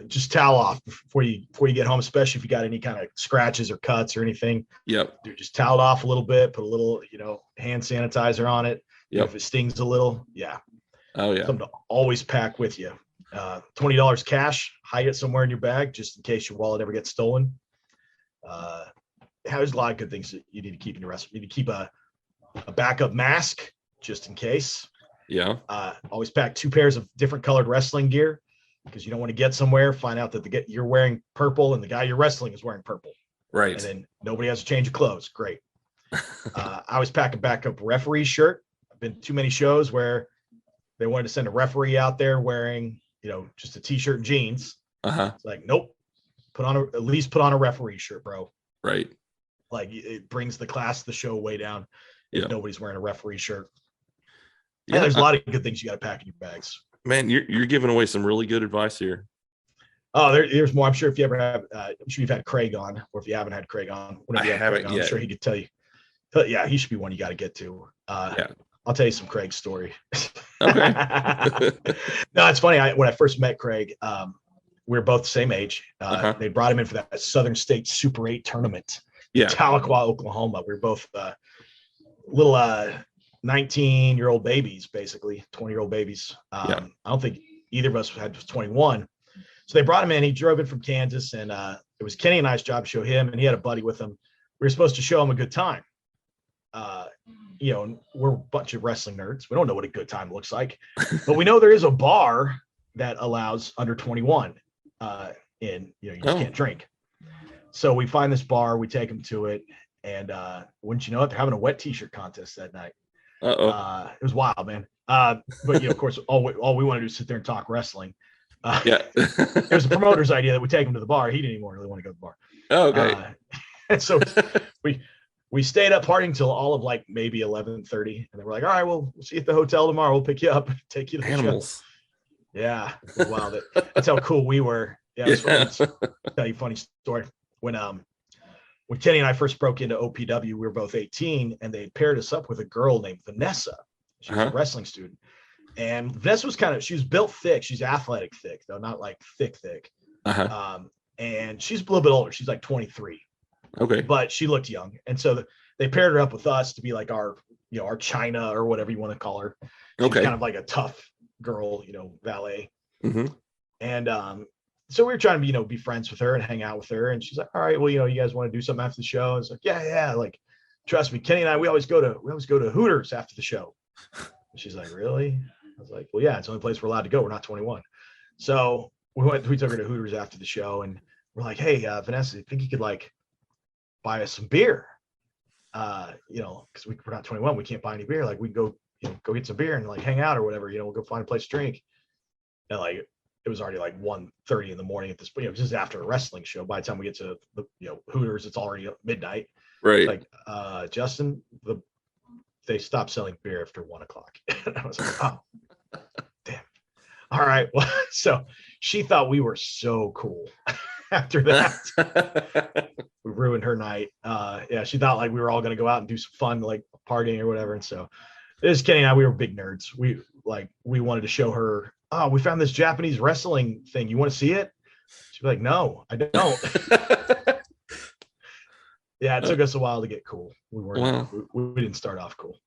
just towel off before you get home, especially if you got any kind of scratches or cuts or anything. Yep. Dude, just towel it off a little bit, put a little, hand sanitizer on it. Yep. If it stings a little. Yeah. Oh yeah. Something to always pack with you. $20 cash, hide it somewhere in your bag just in case your wallet ever gets stolen. There's a lot of good things that you need to keep in your wrestling. You need to keep a backup mask just in case. Yeah. Always pack 2 pairs of different colored wrestling gear, because you don't want to get somewhere, find out that you're wearing purple and the guy you're wrestling is wearing purple. Right. And then nobody has to change of clothes. Great. I was packing backup referee shirt. I've been to too many shows where they wanted to send a referee out there wearing, just a t-shirt and jeans. It's like, nope, at least put on a referee shirt, bro. Right. Like, it brings the class of the show way down if nobody's wearing a referee shirt. Yeah, there's a lot of good things you got to pack in your bags. Man, you're giving away some really good advice here. Oh, there's more. I'm sure if you ever have, I'm sure you've had Craig on, or if you haven't had Craig on, I haven't yet. I'm sure he could tell you. But yeah, he should be one you got to get to. I'll tell you some Craig's story. Okay. No, it's funny. When I first met Craig, we were both the ssame age. They brought him in for that Southern State Super 8 tournament in Tahlequah, Oklahoma. We were both little 19-year-old babies, basically 20-year-old babies. I don't think either of us had 21. So they brought him in. He drove in from Kansas, and it was Kenny and I's job to show him, and he had a buddy with him. We were supposed to show him a good time. We're a bunch of wrestling nerds. We don't know what a good time looks like, but we know there is a bar that allows under 21 you just can't drink. So we find this bar, we take him to it, and wouldn't you know it, they're having a wet t-shirt contest that night. It was wild, man. But of course, all we want to do is sit there and talk wrestling. It was the promoter's idea that we take him to the bar. He didn't even really want to go to the bar. Oh, okay. And so we stayed up partying until all of like maybe 11:30, and then we're like, all right, we'll see you at the hotel tomorrow. We'll pick you up, take you to the Animals. Show. Yeah, it was wild. That's how cool we were. Yeah, it was funny. Tell you a funny story. When Kenny and I first broke into OPW, we were both 18, and they paired us up with a girl named Vanessa. She was a wrestling student. And Vanessa was she was built thick. She's athletic thick, though, not like thick. And she's a little bit older. She's like 23. Okay. But she looked young. And so they paired her up with us to be like our China or whatever you want to call her. She's kind of like a tough girl, valet. Mm-hmm. And so we were trying to, be friends with her and hang out with her. And she's like, all right, well, you guys want to do something after the show? And it's like, yeah. Like, trust me, Kenny and I, we always go to Hooters after the show. And she's like, really? I was like, well, yeah, it's the only place we're allowed to go. We're not 21. So we took her to Hooters after the show, and we're like, hey, Vanessa, I think you could like buy us some beer. Because we're not 21, we can't buy any beer. Like, we can go get some beer and like hang out or whatever. We'll go find a place to drink. And like, it was already like 1:30 in the morning at this point, just after a wrestling show. By the time we get to the Hooters, it's already midnight. Right. Like, Justin, they stopped selling beer after 1:00. And I was like, oh, damn. All right. Well, so she thought we were so cool after that. We ruined her night. She thought like we were all going to go out and do some fun, like partying or whatever. And so this Kenny and I, we were big nerds. We wanted to show her, oh, we found this Japanese wrestling thing. You want to see it? She'd be like, no, I don't. Yeah, it took us a while to get cool. We didn't start off cool.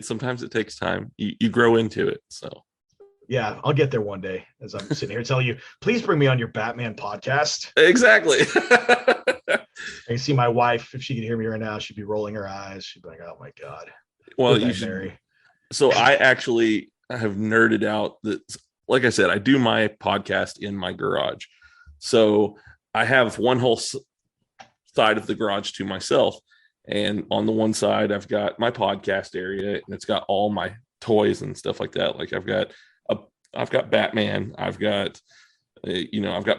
Sometimes it takes time. You grow into it. So yeah, I'll get there one day. As I'm sitting here telling you, please bring me on your Batman podcast. Exactly. I can see my wife, if she could hear me right now, she'd be rolling her eyes. She'd be like, oh my God. Well, you should. So I actually have nerded out that, like I said, I do my podcast in my garage. So I have one whole side of the garage to myself, and on the one side I've got my podcast area, and it's got all my toys and stuff like that. Like I've got Batman, I've got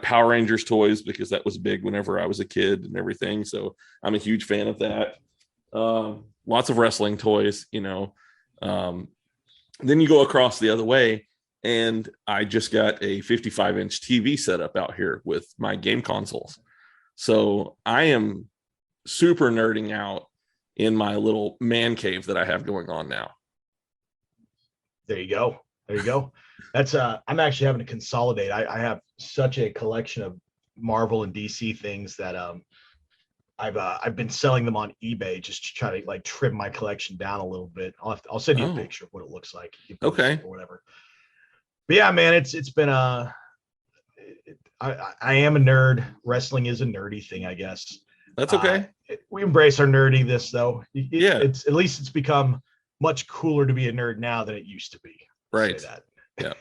Power Rangers toys, because that was big whenever I was a kid and everything, so I'm a huge fan of that. Lots of wrestling toys. Then you go across the other way, and I just got a 55-inch TV set up out here with my game consoles. So I am super nerding out in my little man cave that I have going on now. There you go. That's I'm actually having to consolidate. I have such a collection of Marvel and DC things that I've been selling them on eBay just to try to like trim my collection down a little bit. I'll send you a picture of what it looks like. Okay. Or whatever. But yeah, man, it's been I am a nerd. Wrestling is a nerdy thing, I guess. That's okay. We embrace our nerdiness, though. Yeah. It's at least it's become much cooler to be a nerd now than it used to be. Right. Say that. Yeah.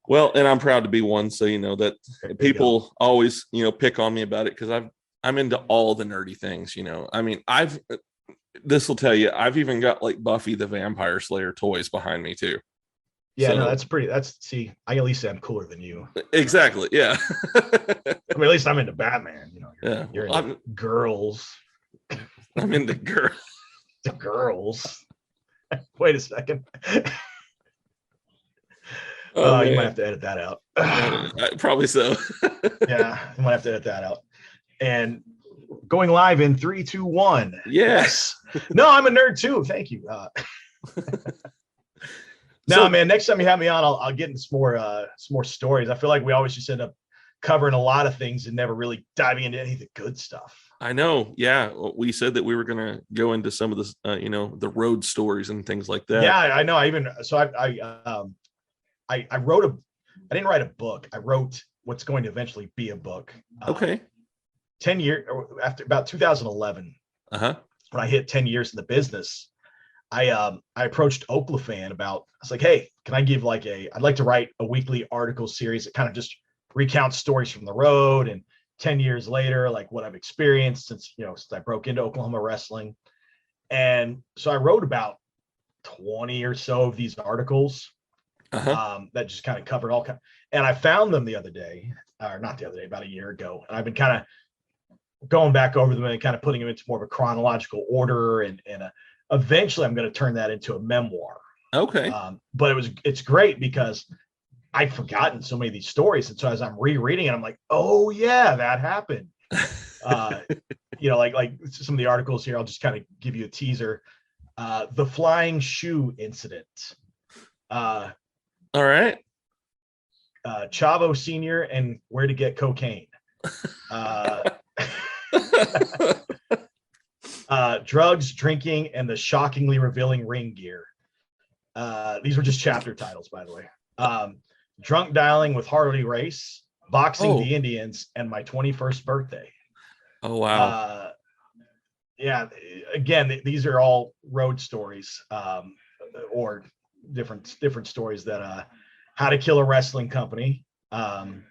Well, and I'm proud to be one. So, that people always, pick on me about it, because I'm into all the nerdy things, I mean, this will tell you, I've even got like Buffy the Vampire Slayer toys behind me too. Yeah, So, no, see, I at least say I'm cooler than you. Exactly. Yeah. I mean, at least I'm into Batman, Yeah. You're into girls. I'm into girls. The girls. Wait a second. You might have to edit that out. Probably so. Yeah, you might have to edit that out. And going live in 3, 2, 1. Yes. No, I'm a nerd too. Thank you. No, man. Next time you have me on, I'll get into some more stories. I feel like we always just end up covering a lot of things and never really diving into any of the good stuff. I know. Yeah, we said that we were going to go into some of this, the road stories and things like that. Yeah, I know. I wrote I didn't write a book. I wrote what's going to eventually be a book. Okay. 10 years after about 2011, when I hit 10 years in the business, I approached Oklafan about, I was like, hey, can I give I'd like to write a weekly article series that kind of just recounts stories from the road and 10 years later, like what I've experienced since I broke into Oklahoma wrestling. And so I wrote about 20 or so of these articles that just kind of covered all and I found them about a year ago. And I've been kind of going back over them and kind of putting them into more of a chronological order. And eventually I'm going to turn that into a memoir. Okay. But it's great because I'd forgotten so many of these stories. And so as I'm rereading it, I'm like, oh yeah, that happened. Like some of the articles here, I'll just kind of give you a teaser. The flying shoe incident. All right. Chavo Sr. and where to get cocaine. Drugs, drinking, and the shockingly revealing ring gear. These were just chapter titles, by the way. Drunk dialing with Harley Race, boxing the Indians, and my 21st birthday. Oh, wow. Yeah, again, these are all road stories, or different stories that how to kill a wrestling company, the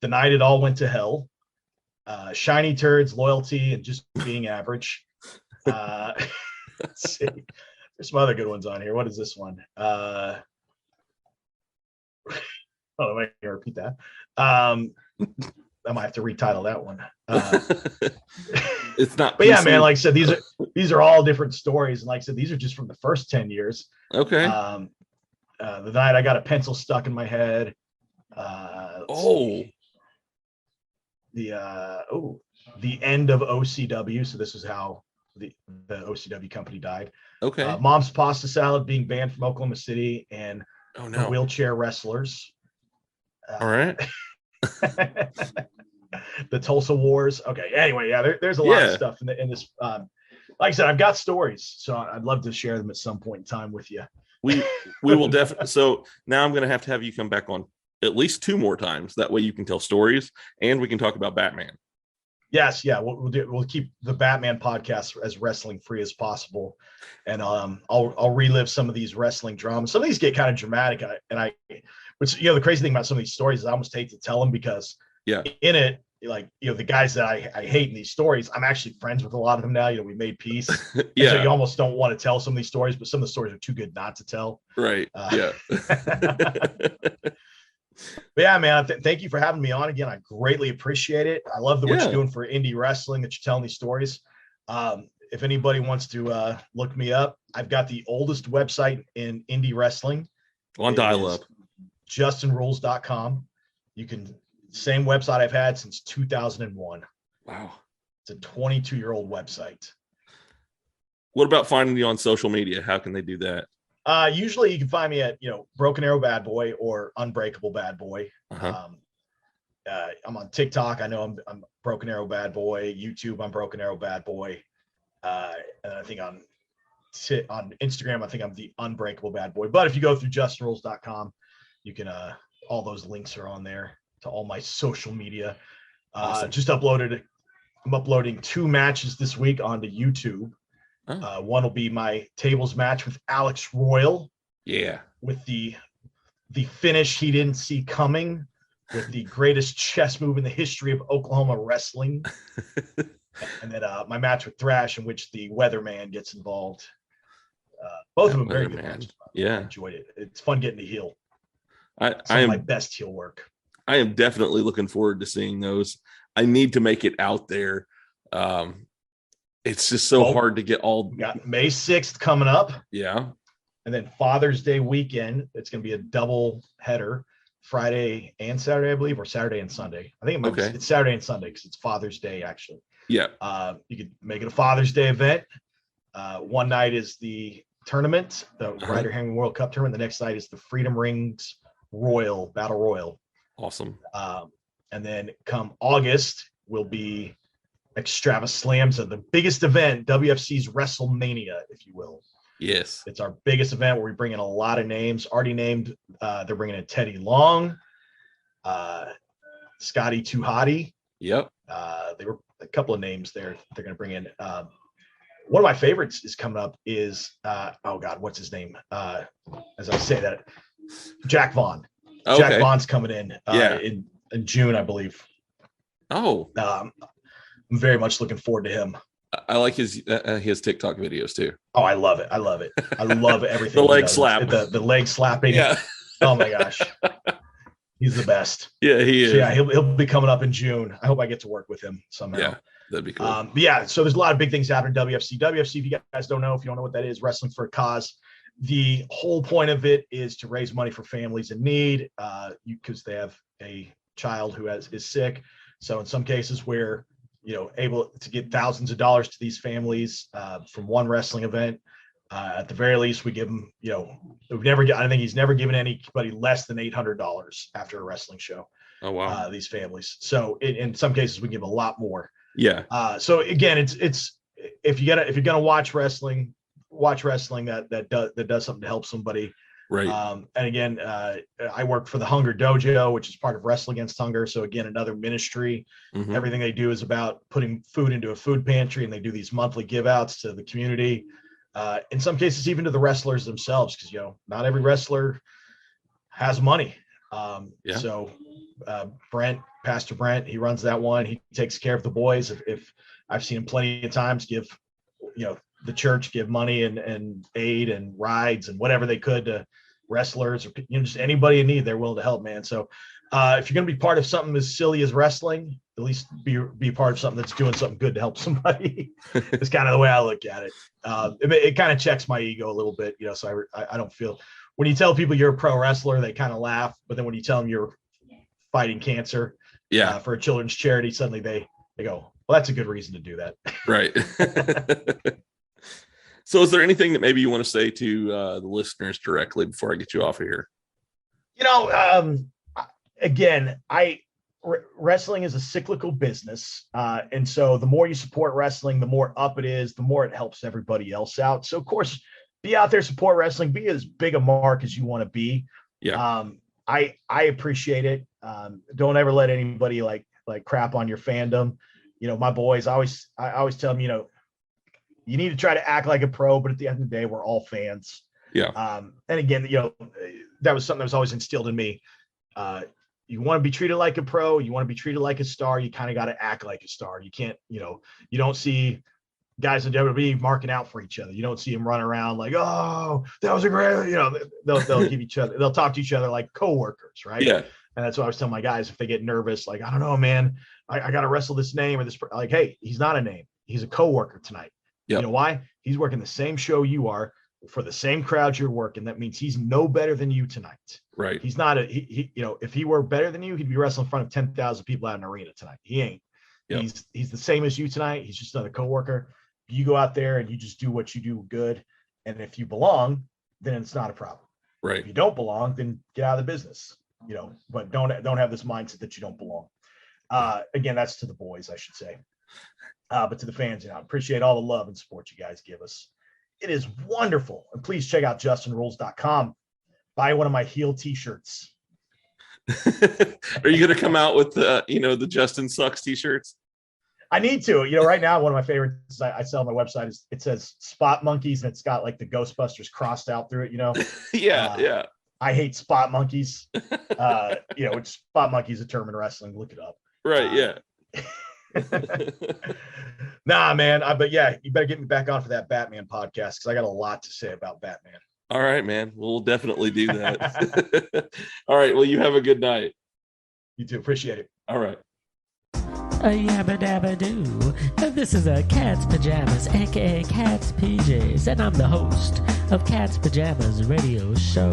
night it all went to hell, shiny turds, loyalty, and just being average. Let's see. There's some other good ones on here. What is this one? Oh, I might repeat that. I might have to retitle that one. It's not. But yeah, man. Like I said, these are all different stories, and like I said, these are just from the first 10 years. Okay. The night I got a pencil stuck in my head. The end of OCW. So this is how the OCW company died. Okay. Mom's Pasta Salad being banned from Oklahoma City, and the wheelchair wrestlers. All right. The Tulsa Wars. Okay. Anyway, yeah, there's a lot of stuff in this. Like I said, I've got stories, so I'd love to share them at some point in time with you. We will definitely. So now I'm going to have you come back on at least 2 more times. That way you can tell stories and we can talk about Batman. Yes, yeah, we'll keep the Batman podcast as wrestling free as possible, and I'll relive some of these wrestling dramas. Some of these get kind of dramatic, which the crazy thing about some of these stories is I almost hate to tell them because in it, the guys that I hate in these stories, I'm actually friends with a lot of them now. We made peace. So you almost don't want to tell some of these stories, but some of the stories are too good not to tell. Right. But yeah, man, thank you for having me on again. I greatly appreciate it. I love what you're doing for indie wrestling, that you're telling these stories. If anybody wants to look me up, I've got the oldest website in indie wrestling. On dial-up. JustinRules.com. Same website I've had since 2001. Wow. It's a 22-year-old website. What about finding you on social media? How can they do that? Usually you can find me at, Broken Arrow Bad Boy or Unbreakable Bad Boy. I'm on TikTok. I know I'm Broken Arrow Bad Boy. YouTube, I'm Broken Arrow Bad Boy. And I think on Instagram, I think I'm the Unbreakable Bad Boy. But if you go through JustinRules.com, you can, all those links are on there to all my social media. Awesome. I'm uploading 2 matches this week onto YouTube. One will be my tables match with Alex Royal. Yeah. With the finish he didn't see coming with the greatest chess move in the history of Oklahoma wrestling. And then my match with Thrash, in which the Weatherman gets involved. Both of them very good matches. Yeah. I enjoyed it. It's fun getting to heel. I Some am of my best heel work. I am definitely looking forward to seeing those. I need to make it out there. It's just so hard to get all. We got May 6th coming up. Yeah. And then Father's Day weekend. It's going to be a double header, Friday and Saturday, I believe, or Saturday and Sunday. I think it might be, it's Saturday and Sunday because it's Father's Day, actually. Yeah. You could make it a Father's Day event. One night is the tournament, the Ryder Hangman World Cup tournament. The next night is the Freedom Rings Battle Royal. Awesome. And then come August will be Extravasalamsa, the biggest event, WFC's WrestleMania, if you will. Yes. It's our biggest event where we bring in a lot of names. Already named, they're bringing in Teddy Long, Scotty Too Hottie. Yep. They were a couple of names there they're going to bring in. One of my favorites is coming up is, what's his name? As I say that, Jack Vaughn. Okay. Jack Vaughn's coming in in June, I believe. Oh. I'm very much looking forward to him. I like his TikTok videos too. Oh, I love it. I love everything. The leg slap. The leg slapping. Yeah. Oh my gosh. He's the best. Yeah, he is. So yeah, he'll be coming up in June. I hope I get to work with him somehow. Yeah, that'd be cool. So there's a lot of big things happening in WFC. WFC, if you guys don't know, if you don't know what that is, Wrestling for a Cause. The whole point of it is to raise money for families in need, because they have a child who is sick. So in some cases where able to get thousands of dollars to these families from one wrestling event. At the very least, we give them, I think he's never given anybody less than $800 after a wrestling show. Oh, wow. These families. So in some cases we give a lot more. Yeah. So again, it's, if you're going to watch wrestling that does something to help somebody. Right. And again, I work for the Hunger Dojo, which is part of Wrestle Against Hunger. So again, another ministry. Mm-hmm. Everything they do is about putting food into a food pantry, and they do these monthly give outs to the community. In some cases, even to the wrestlers themselves, because not every wrestler has money. So Pastor Brent, he runs that one. He takes care of the boys. If I've seen him plenty of times give, the church give money and aid and rides and whatever they could to wrestlers or just anybody in need, they're willing to help, man. So if you're going to be part of something as silly as wrestling, at least be part of something that's doing something good to help somebody. It's kind of the way I look at it. It kind of checks my ego a little bit, so I don't feel, when you tell people you're a pro wrestler, they kind of laugh, but then when you tell them you're fighting cancer for a children's charity, suddenly they go, well, that's a good reason to do that. Right. So is there anything that maybe you want to say to the listeners directly before I get you off of here? Again, wrestling is a cyclical business. And so the more you support wrestling, the more up it is, the more it helps everybody else out. So of course, be out there, support wrestling, be as big a mark as you want to be. Yeah. I appreciate it. Don't ever let anybody like crap on your fandom. My boys, I always tell them, you need to try to act like a pro, but at the end of the day, we're all fans. Yeah. And again, that was something that was always instilled in me. You want to be treated like a pro, you want to be treated like a star, you kind of got to act like a star. You can't, you don't see guys in WWE marking out for each other. You don't see them run around like, oh, that was a great, they'll give each other, they'll talk to each other like coworkers, right? Yeah. And that's what I was telling my guys, if they get nervous, like, I don't know, man, I got to wrestle this name or this, like, hey, he's not a name. He's a coworker tonight. Yep. You know why? He's working the same show you are for the same crowd you're working. That means he's no better than you tonight. Right. He's not if he were better than you, he'd be wrestling in front of 10,000 people out in an arena tonight. He ain't. Yep. He's the same as you tonight. He's just another coworker. You go out there and you just do what you do good. And if you belong, then it's not a problem. Right. If you don't belong, then get out of the business, but don't have this mindset that you don't belong. Again, that's to the boys, I should say. But to the fans, I appreciate all the love and support you guys give us. It is wonderful. And please check out justinrules.com. Buy one of my heel t-shirts. Are you going to come out with the Justin Sucks t-shirts? I need to. Right now, one of my favorites I sell on my website is, it says Spot Monkeys, and it's got like the Ghostbusters crossed out through it, Yeah. I hate spot monkeys. Which spot monkeys a term in wrestling. Look it up. Right. Yeah. Nah, man. But yeah, you better get me back on for that Batman podcast because I got a lot to say about Batman. All right, man. We'll definitely do that. All right. Well, you have a good night. You too. Appreciate it. All right. Yabba dabba doo. This is Cat's Pajamas, aka Cat's PJs, and I'm the host of Cat's Pajamas radio show.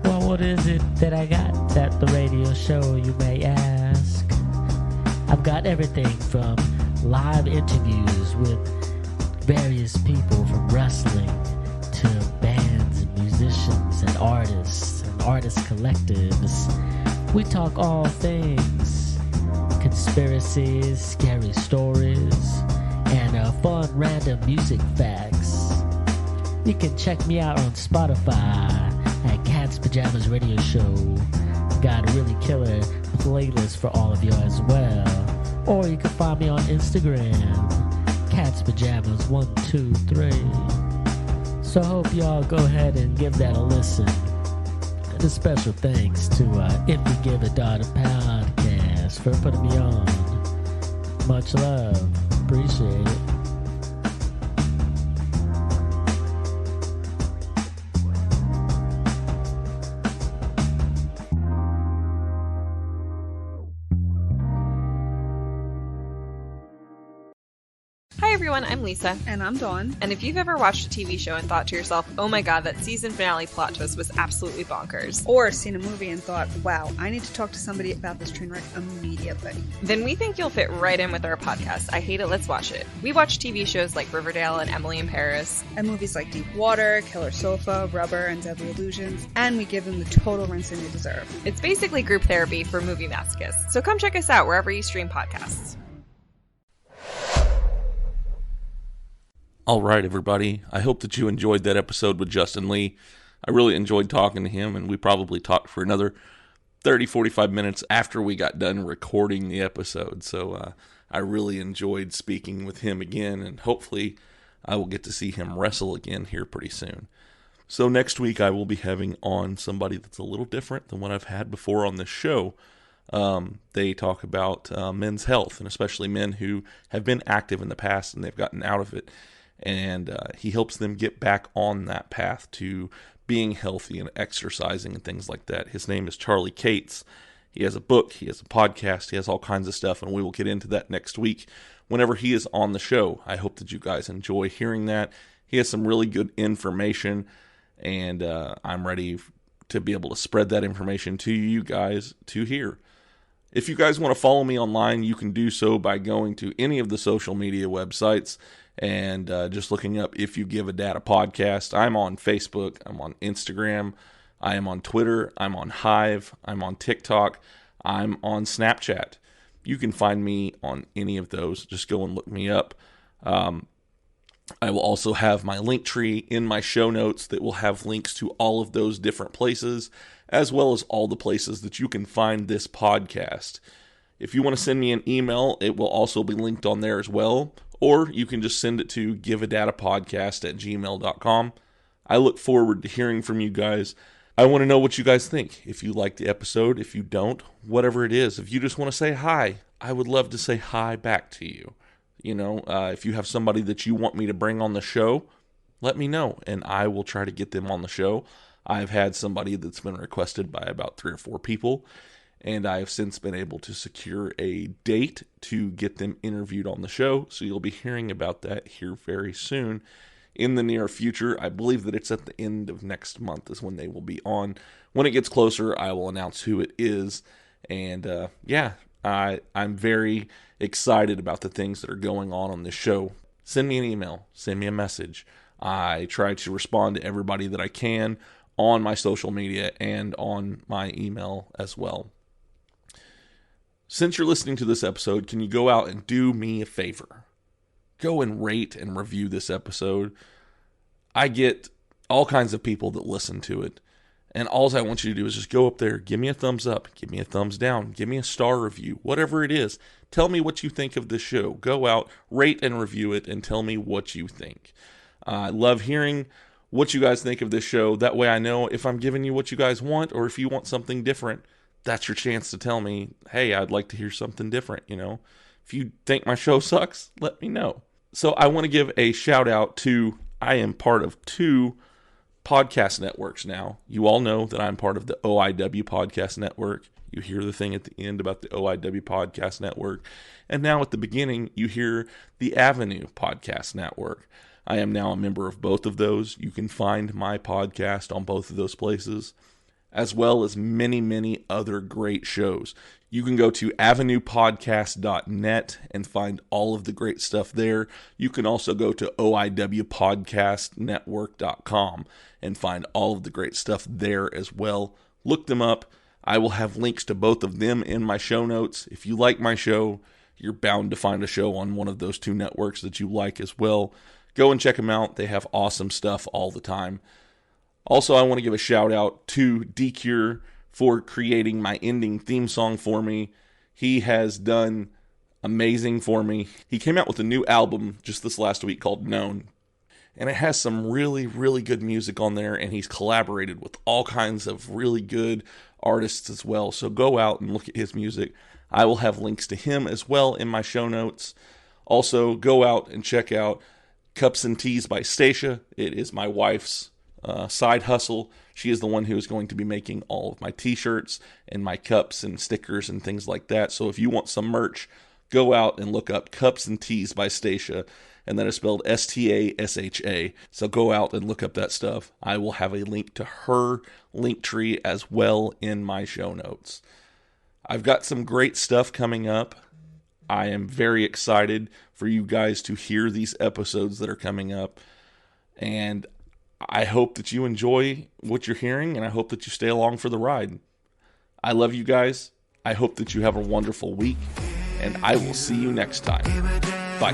Well, what is it that I got at the radio show, you may ask? I've got everything from live interviews with various people from wrestling to bands and musicians and artists collectives. We talk all things conspiracies, scary stories, and fun random music facts. You can check me out on Spotify at Cat's Pajamas Radio Show. Got a really killer playlist for all of you as well. Or you can find me on Instagram, Cat's Pajamas 123. So I hope y'all go ahead and give that a listen. And a special thanks to If You Give a Dot a Podcast for putting me on. Much love. Appreciate it. Hi everyone, I'm Lisa. And I'm Dawn. And if you've ever watched a TV show and thought to yourself, oh my god, that season finale plot twist was absolutely bonkers. Or seen a movie and thought, wow, I need to talk to somebody about this train wreck immediately. Then we think you'll fit right in with our podcast, I Hate It, Let's Watch It. We watch TV shows like Riverdale and Emily in Paris. And movies like Deep Water, Killer Sofa, Rubber, and Deadly Illusions. And we give them the total rinsing they deserve. It's basically group therapy for movie masochists. So come check us out wherever you stream podcasts. All right, everybody. I hope that you enjoyed that episode with Justin Lee. I really enjoyed talking to him, and we probably talked for another 30, 45 minutes after we got done recording the episode. So I really enjoyed speaking with him again, and hopefully I will get to see him wrestle again here pretty soon. So next week I will be having on somebody that's a little different than what I've had before on this show. They talk about men's health, and especially men who have been active in the past and they've gotten out of it. And he helps them get back on that path to being healthy and exercising and things like that. His name is Charlie Cates. He has a book, he has a podcast, he has all kinds of stuff, and we will get into that next week whenever he is on the show. I hope that you guys enjoy hearing that. He has some really good information, and I'm ready to be able to spread that information to you guys to hear. If you guys want to follow me online, you can do so by going to any of the social media websites and just looking up If You Give a Data Podcast. I'm on Facebook, I'm on Instagram, I am on Twitter, I'm on Hive, I'm on TikTok, I'm on Snapchat. You can find me on any of those. Just go and look me up. I will also have my Linktree in my show notes that will have links to all of those different places, as well as all the places that you can find this podcast. If you want to send me an email, it will also be linked on there as well. Or you can just send it to giveadatapodcast@gmail.com. I look forward to hearing from you guys. I want to know what you guys think. If you like the episode, if you don't, whatever it is. If you just want to say hi, I would love to say hi back to you. You know, if you have somebody that you want me to bring on the show, let me know, and I will try to get them on the show. I've had somebody that's been requested by about 3 or 4 people, and I have since been able to secure a date to get them interviewed on the show. So you'll be hearing about that here very soon in the near future. I believe that it's at the end of next month is when they will be on. When it gets closer, I will announce who it is. And I'm very excited about the things that are going on this show. Send me an email. Send me a message. I try to respond to everybody that I can on my social media and on my email as well. Since you're listening to this episode, can you go out and do me a favor? Go and rate and review this episode. I get all kinds of people that listen to it. And all I want you to do is just go up there, give me a thumbs up, give me a thumbs down, give me a star review, whatever it is. Tell me what you think of the show. Go out, rate and review it, and tell me what you think. I love hearing what you guys think of this show. That way I know if I'm giving you what you guys want, or if you want something different. That's your chance to tell me, hey, I'd like to hear something different, you know. If you think my show sucks, let me know. So I want to give a shout out to, I am part of 2 podcast networks now. You all know that I'm part of the OIW Podcast Network. You hear the thing at the end about the OIW Podcast Network. And now at the beginning, you hear the Avenue Podcast Network. I am now a member of both of those. You can find my podcast on both of those places, as well as many, many other great shows. You can go to avenuepodcast.net and find all of the great stuff there. You can also go to OIWpodcastnetwork.com and find all of the great stuff there as well. Look them up. I will have links to both of them in my show notes. If you like my show, you're bound to find a show on one of those 2 networks that you like as well. Go and check them out. They have awesome stuff all the time. Also, I want to give a shout out to D-Cure for creating my ending theme song for me. He has done amazing for me. He came out with a new album just this last week called Known. And it has some really, really good music on there. And he's collaborated with all kinds of really good artists as well. So go out and look at his music. I will have links to him as well in my show notes. Also, go out and check out Cups and Teas by Stasha. It is my wife's side hustle. She is the one who is going to be making all of my t-shirts and my cups and stickers and things like that. So if you want some merch, go out and look up Cups and Teas by Stasha, and that is spelled Stasha. So go out and look up that stuff. I will have a link to her Linktree as well in my show notes. I've got some great stuff coming up. I am very excited for you guys to hear these episodes that are coming up, and I hope that you enjoy what you're hearing, and I hope that you stay along for the ride. I love you guys. I hope that you have a wonderful week, and I will see you next time. Bye.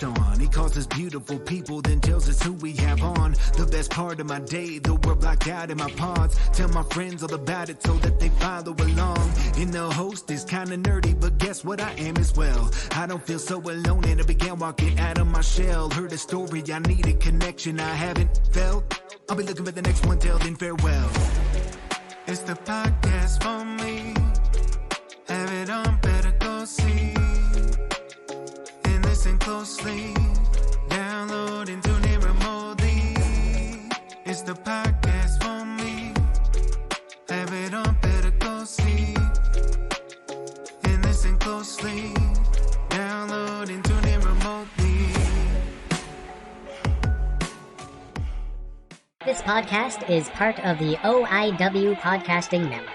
On. He calls us beautiful people, then tells us who we have on. The best part of my day, though we're blocked out in my pods. Tell my friends all about it so that they follow along. And the host is kinda nerdy, but guess what, I am as well. I don't feel so alone, and I began walking out of my shell. Heard a story, I need a connection I haven't felt. I'll be looking for the next one, till then farewell. It's the podcast for me. Have it on, better go see. Listen closely, download and tune in remotely. It's the podcast for me. Have it on, better go see. And listen closely, download and tune in remotely. This podcast is part of the OIW Podcasting Network.